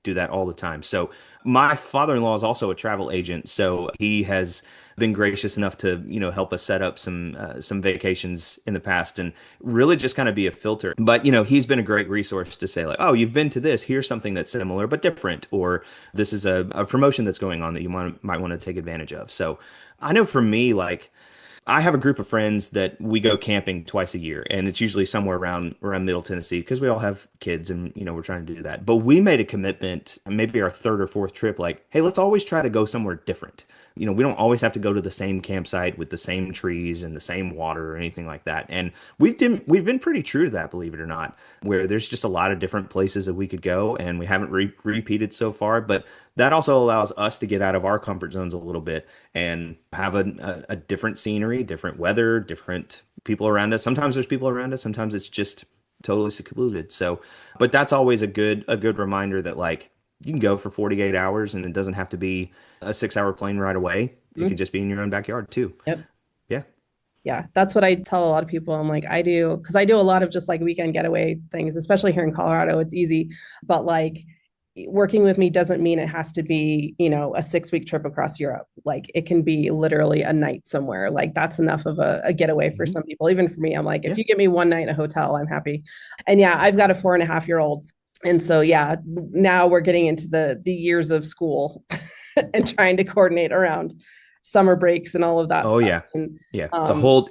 do that all the time. So my father-in-law is also a travel agent, so he has been gracious enough to, help us set up some vacations in the past and really just kind of be a filter. But, he's been a great resource to say like, oh, you've been to this, here's something that's similar but different, or this is a promotion that's going on that might want to take advantage of. So I know for me, like I have a group of friends that we go camping twice a year, and it's usually somewhere around Middle Tennessee because we all have kids, and we're trying to do that. But we made a commitment, maybe our third or fourth trip, like, hey, let's always try to go somewhere different. We don't always have to go to the same campsite with the same trees and the same water or anything like that. And we've been pretty true to that, believe it or not, where there's just a lot of different places that we could go, and we haven't repeated so far. But that also allows us to get out of our comfort zones a little bit and have a different scenery, different weather, different people around us. Sometimes there's people around us, sometimes it's just totally secluded. So, but that's always a good reminder that like you can go for 48 hours and it doesn't have to be a 6 hour plane ride away. It Mhm. could just be in your own backyard too. Yep. Yeah. Yeah, that's what I tell a lot of people. I'm like, I do, because I do a lot of just like weekend getaway things, especially here in Colorado. It's easy, but like working with me doesn't mean it has to be, a 6 week trip across Europe. Like it can be literally a night somewhere. Like that's enough of a getaway for Hmm. some people. Even for me, I'm like, if Yeah. you give me one night in a hotel, I'm happy. And yeah, I've got a 4.5-year-old. And so yeah, now we're getting into the years of school and trying to coordinate around summer breaks and all of that Oh stuff. yeah. And Yeah. um,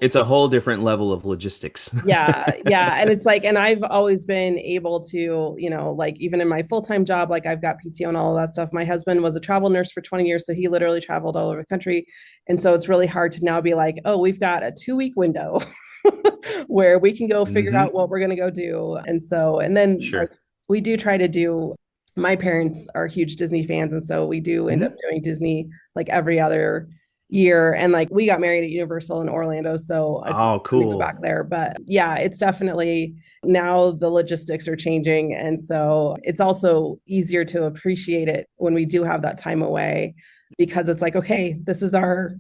It's a whole different level of logistics. yeah, yeah. And it's like, and I've always been able to, like even in my full-time job, like I've got PTO and all of that stuff. My husband was a travel nurse for 20 years, so he literally traveled all over the country. And so it's really hard to now be like, oh, we've got a 2 week window where we can go figure Hmm. out what we're going to go do. And so, and then like Sure. we do try to do, my parents are huge Disney fans. And so we do end up Hmm. doing Disney like every other year. And like we got married at Universal in Orlando. So it's Oh, fun to go back cool. there. But yeah, it's definitely now the logistics are changing. And so it's also easier to appreciate it when we do have that time away because it's like, okay, this is our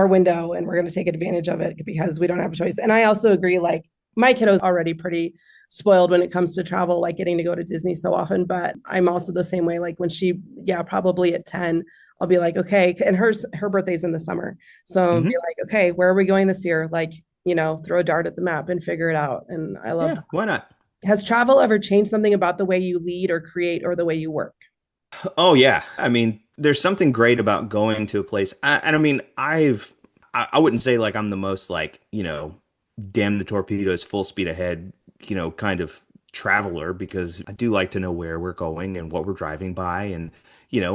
window and we're going to take advantage of it because we don't have a choice. And I also agree, like my kiddo's already pretty spoiled when it comes to travel, like getting to go to Disney so often. But I'm also the same way. Like when she, yeah, probably at 10, I'll be like, okay. And her birthday's in the summer. So I'll be Hmm. like, okay, where are we going this year? Like, throw a dart at the map and figure it out. And I love Yeah. that. Why not? Has travel ever changed something about the way you lead or create or the way you work? Oh yeah. I mean, there's something great about going to a place. And I mean, I wouldn't say like I'm the most like, damn the torpedoes, full speed ahead, kind of traveler because I do like to know where we're going and what we're driving by and,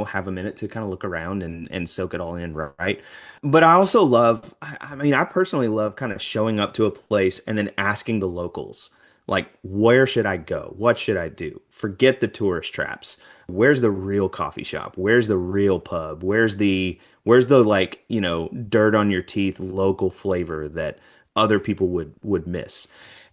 have a minute to kind of look around and soak it all in, right? But I also love, I mean, I personally love kind of showing up to a place and then asking the locals, like, where should I go? What should I do? Forget the tourist traps. Where's the real coffee shop? Where's the real pub? Where's the like, dirt on your teeth local flavor that other people would miss?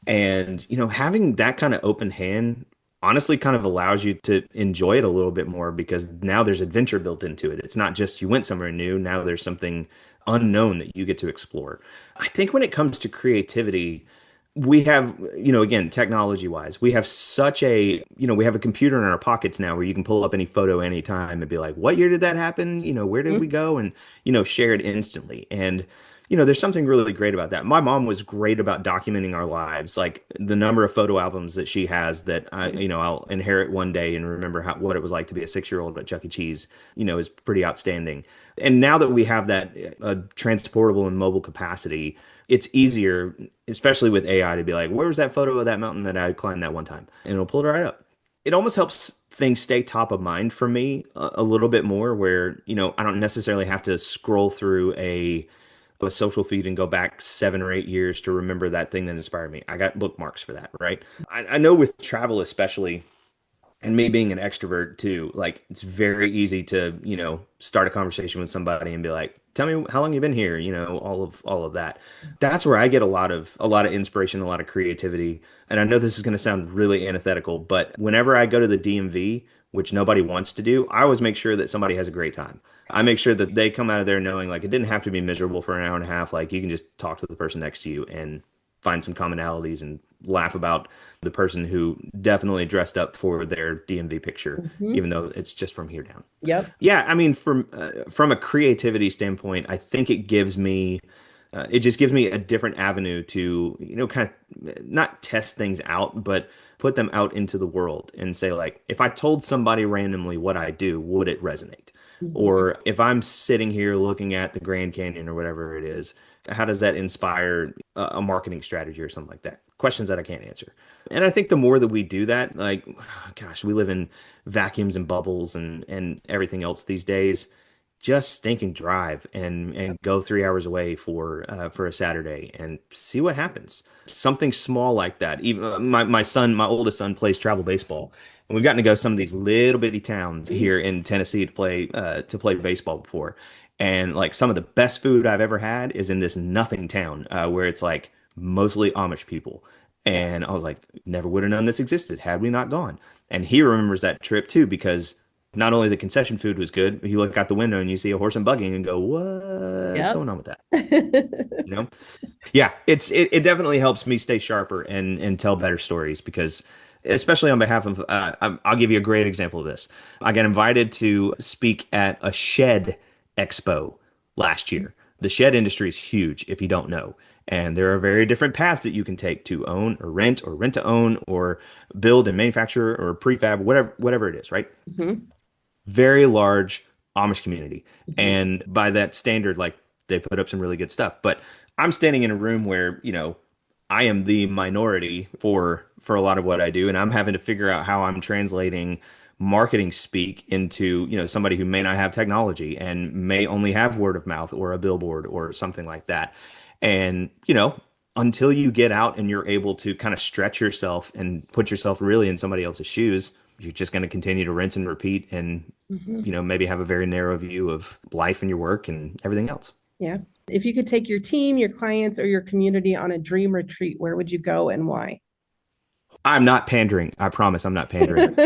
And, having that kind of open hand honestly kind of allows you to enjoy it a little bit more because now there's adventure built into it. It's not just you went somewhere new, now there's something unknown that you get to explore. I think when it comes to creativity, we have, again, technology wise, we have we have a computer in our pockets now where you can pull up any photo anytime and be like, what year did that happen? Where did we Mhm. go? And, share it instantly. And, there's something really great about that. My mom was great about documenting our lives, like the number of photo albums that she has that I'll inherit one day and remember what it was like to be a 6 year old at Chuck E. Cheese, is pretty outstanding. And now that we have that transportable and mobile capacity, it's easier, especially with AI, to be like, where was that photo of that mountain that I climbed that one time? And it'll pull it right up. it almost helps things stay top of mind for me a little bit more where, I don't necessarily have to scroll through a social feed and go back 7 or 8 years to remember that thing that inspired me. I got bookmarks for that, right? I know with travel especially, and me being an extrovert too, like it's very easy to, start a conversation with somebody and be like, "Tell me how long you've been here," all of that. That's where I get a lot of inspiration, a lot of creativity. And I know this is going to sound really antithetical, but whenever I go to the DMV, which nobody wants to do, I always make sure that somebody has a great time. I make sure that they come out of there knowing like it didn't have to be miserable for an hour and a half. Like you can just talk to the person next to you and find some commonalities and laugh about the person who definitely dressed up for their DMV picture, Mhm. even though it's just from here down. Yep. Yeah, I mean, from a creativity standpoint, I think it just gives me a different avenue to, kind of not test things out, but put them out into the world and say, like, if I told somebody randomly what I do, would it resonate? Mhm. Or if I'm sitting here looking at the Grand Canyon or whatever it is, how does that inspire a marketing strategy or something like that? Questions that I can't answer. And I think the more that we do that, like, gosh, we live in vacuums and bubbles and everything else these days. Just stinking drive and go 3 hours away for a Saturday and see what happens. Something small like that. Even my oldest son plays travel baseball, and we've gotten to go to some of these little bitty towns here in Tennessee to play baseball before. And like some of the best food I've ever had is in this nothing town where it's like mostly Amish people. And I was like, never would have known this existed had we not gone. And he remembers that trip too because not only the concession food was good, but you look out the window and you see a horse and buggy and go, what's Yep. going on with that? You know? Yeah, it definitely helps me stay sharper and tell better stories because especially on behalf of I'll give you a great example of this. I got invited to speak at a shed expo last year. The shed industry is huge if you don't know. And there are very different paths that you can take to own or rent to own or build and manufacture or prefab, whatever it is, right? Mhm. Very large Amish community. Mhm. And by that standard, like they put up some really good stuff. But I'm standing in a room where, I am the minority for a lot of what I do, and I'm having to figure out how I'm translating marketing speak into, somebody who may not have technology and may only have word of mouth or a billboard or something like that. And, until you get out and you're able to kind of stretch yourself and put yourself really in somebody else's shoes, you're just going to continue to rinse and repeat and Mhm. maybe have a very narrow view of life and your work and everything else. Yeah. If you could take your team, your clients, or your community on a dream retreat, where would you go and why? I'm not pandering. I promise I'm not pandering.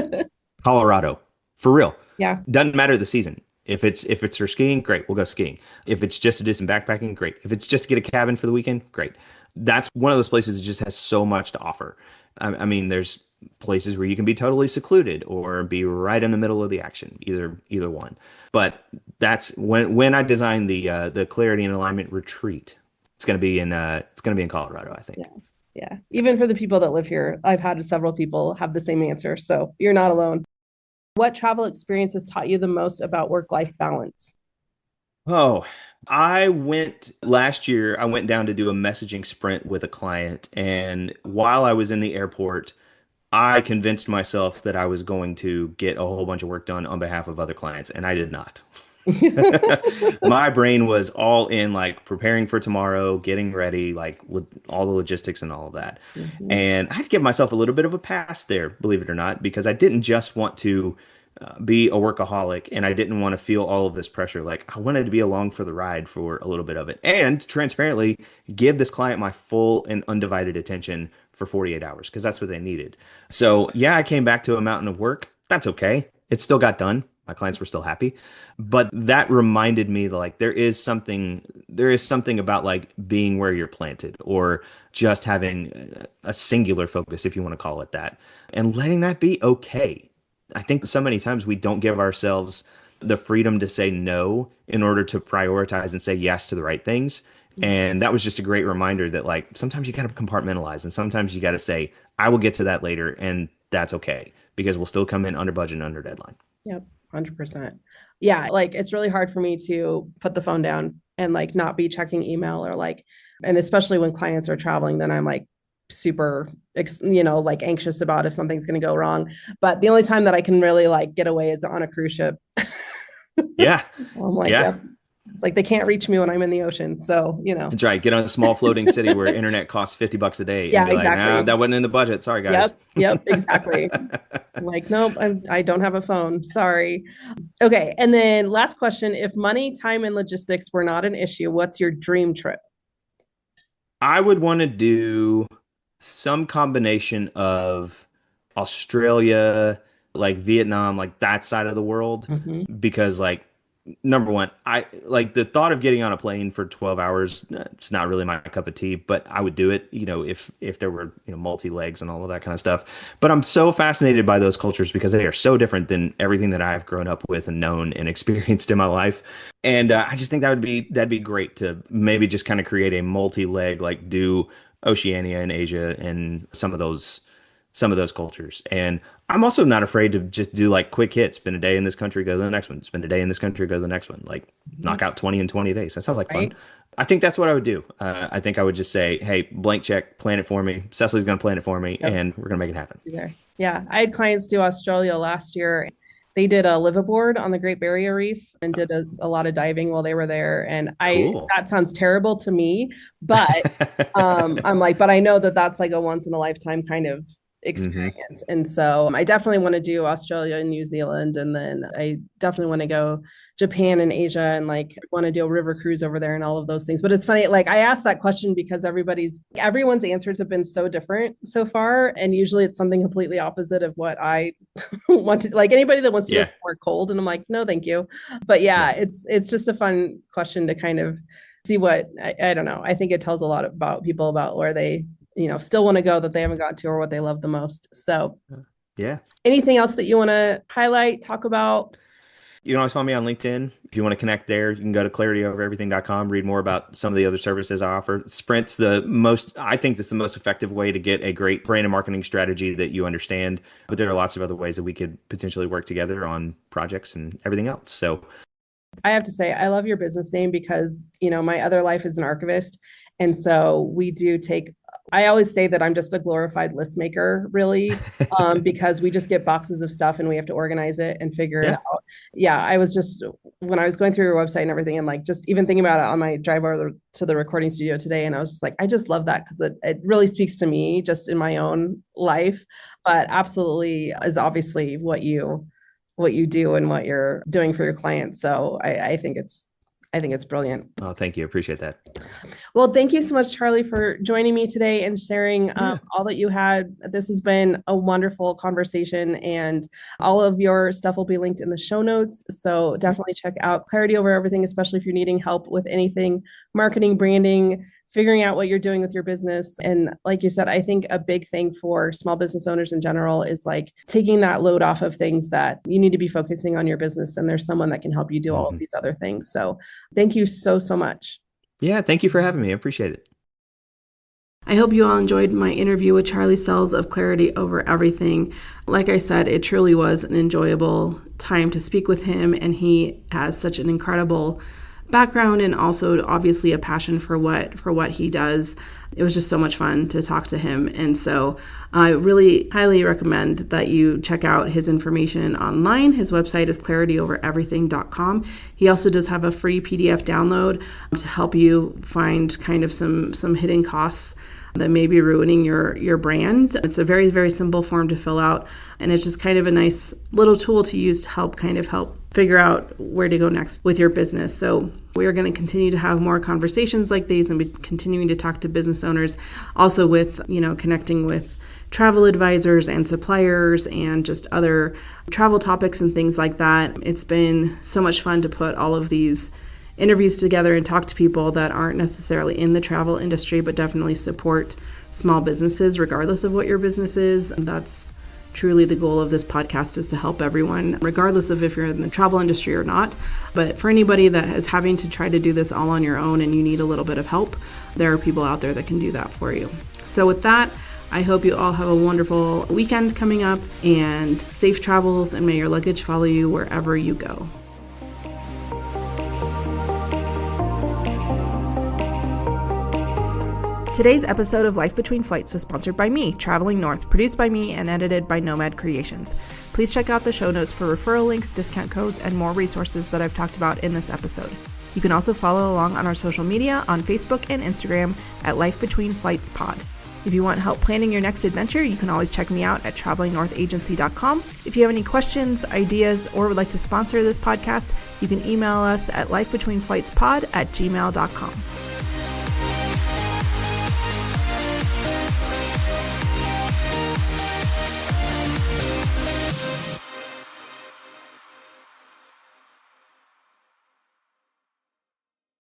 Colorado, for real. Yeah. Doesn't matter the season. If it's for skiing, great, we'll go skiing. If it's just to do some backpacking, great. If it's just to get a cabin for the weekend, great. That's one of those places that just has so much to offer. I mean, there's places where you can be totally secluded or be right in the middle of the action, either one. But that's when I designed the clarity and alignment retreat. It's gonna be in Colorado, I Yeah. think. Yeah. Even for the people that live here, I've had several people have the same answer. So you're not alone. What travel experience has taught you the most about work-life balance? Oh, I went last year. I went down to do a messaging sprint with a client, and while I was in the airport, I convinced myself that I was going to get a whole bunch of work done on behalf of other clients, and I did not. My brain was all in like preparing for tomorrow, getting ready, like all the logistics and all of that. Mhm. And I had to give myself a little bit of a pass there, believe it or not, because I didn't just want to be a workaholic and I didn't want to feel all of this pressure. Like I wanted to be along for the ride for a little bit of it and transparently give this client my full and undivided attention for 48 hours because that's what they needed. So, yeah, I came back to a mountain of work. That's okay. It still got done. My clients were still happy. But that reminded me that like there is something about like being where you're planted or just having a singular focus, if you want to call it that, and letting that be okay. I think so many times we don't give ourselves the freedom to say no in order to prioritize and say yes to the right things. And that was just a great reminder that like sometimes you got to compartmentalize and sometimes you got to say, I will get to that later and that's okay because we'll still come in under budget and under deadline. Yep, 100%. Yeah, like it's really hard for me to put the phone down and like not be checking email or like, and especially when clients are traveling, then I'm like super, like anxious about if something's going to go wrong. But the only time that I can really like get away is on a cruise ship. Yeah. I'm like, Yeah. yep. It's like they can't reach me when I'm in the ocean. So, That's right. Get on a small floating city where internet costs $50 a day and yeah, be like, nah, exactly. that wasn't in the budget. Sorry, guys. Yep, exactly. Like, nope, I don't have a phone. Sorry. Okay. And then last question, if money, time, and logistics were not an issue, what's your dream trip? I would want to do some combination of Australia, like Vietnam, like that side of the world, Mhm. because like number one, I like the thought of getting on a plane for 12 hours. It's not really my cup of tea, but I would do it, if there were, multi legs and all of that kind of stuff. But I'm so fascinated by those cultures because they are so different than everything that I've grown up with and known and experienced in my life. And I just think that'd be great to maybe just kind of create a multi leg, like do Oceania and Asia and some of those cultures. And I'm also not afraid to just do like quick hits, spend a day in this country, go to the next one, spend a day in this country, go to the next one, like knock out 20 in 20 days. That sounds like fun. Right. I think that's what I would do. I think I would just say, hey, blank check, plan it for me. Cecily's going to plan it for me, Yep. and we're going to make it happen. There. Yeah. I had clients do Australia last year. They did a liveaboard on the Great Barrier Reef and did a lot of diving while they were there. And Cool. that sounds terrible to me, but I'm like, but I know that that's like a once in a lifetime kind of Hmm. experience. And so I definitely want to do Australia and New Zealand. And then I definitely want to go Japan and Asia and like want to do a river cruise over there and all of those things. But it's funny, like I asked that question because everyone's answers have been so different so far. And usually it's something completely opposite of what I want to, like anybody that wants to go Yeah. somewhere cold. And I'm like, no, thank you. But yeah, Yeah. it's just a fun question to kind of see what I don't know. I think it tells a lot about people about where they still want to go that they haven't got to or what they love the most. So, Yeah. anything else that you want to highlight, talk about? You can always find me on LinkedIn. If you want to connect there, you can go to clarityovereverything.com, read more about some of the other services I offer. I think this is the most effective way to get a great brand and marketing strategy that you understand. But there are lots of other ways that we could potentially work together on projects and everything else. So, I have to say, I love your business name because, my other life is an archivist. And so we do I always say that I'm just a glorified list maker, really, because we just get boxes of stuff and we have to organize it and figure it yeah. out. Yeah, when I was going through your website and everything, and like just even thinking about it on my drive over to the recording studio today, and I was just like, I just love that because it really speaks to me just in my own life, but absolutely is obviously what you do and what you're doing for your clients. So I think it's brilliant. Oh, thank you. Appreciate that. Well, thank you so much, Charlie, for joining me today and sharing Yeah. all that you had. This has been a wonderful conversation, and all of your stuff will be linked in the show notes. So definitely check out Clarity Over Everything, especially if you're needing help with anything marketing, branding, figuring out what you're doing with your business. And like you said, I think a big thing for small business owners in general is like taking that load off of things that you need to be focusing on your business. And there's someone that can help you do all of Mhm. these other things. So thank you so, so much. Yeah. Thank you for having me. I appreciate it. I hope you all enjoyed my interview with Charlie Sells of Clarity Over Everything. Like I said, it truly was an enjoyable time to speak with him, and he has such an incredible background and also obviously a passion for what he does. It was just so much fun to talk to him, and so I really highly recommend that you check out his information online. His website is clarityovereverything.com. He also does have a free PDF download to help you find kind of some hidden costs that may be ruining your brand. It's a very, very simple form to fill out, and it's just kind of a nice little tool to use to help figure out where to go next with your business. So we are going to continue to have more conversations like these and be continuing to talk to business owners, also with, connecting with travel advisors and suppliers and just other travel topics and things like that. It's been so much fun to put all of these interviews together and talk to people that aren't necessarily in the travel industry, but definitely support small businesses regardless of what your business is. That's truly the goal of this podcast, is to help everyone, regardless of if you're in the travel industry or not. But for anybody that is having to try to do this all on your own and you need a little bit of help, there are people out there that can do that for you. So with that, I hope you all have a wonderful weekend coming up and safe travels, and may your luggage follow you wherever you go. Today's episode of Life Between Flights was sponsored by me, Traveling North, produced by me and edited by Nomad Creations. Please check out the show notes for referral links, discount codes, and more resources that I've talked about in this episode. You can also follow along on our social media on Facebook and Instagram at Life Between Flights Pod. If you want help planning your next adventure, you can always check me out at travelingnorthagency.com. If you have any questions, ideas, or would like to sponsor this podcast, you can email us at lifebetweenflightspod@gmail.com.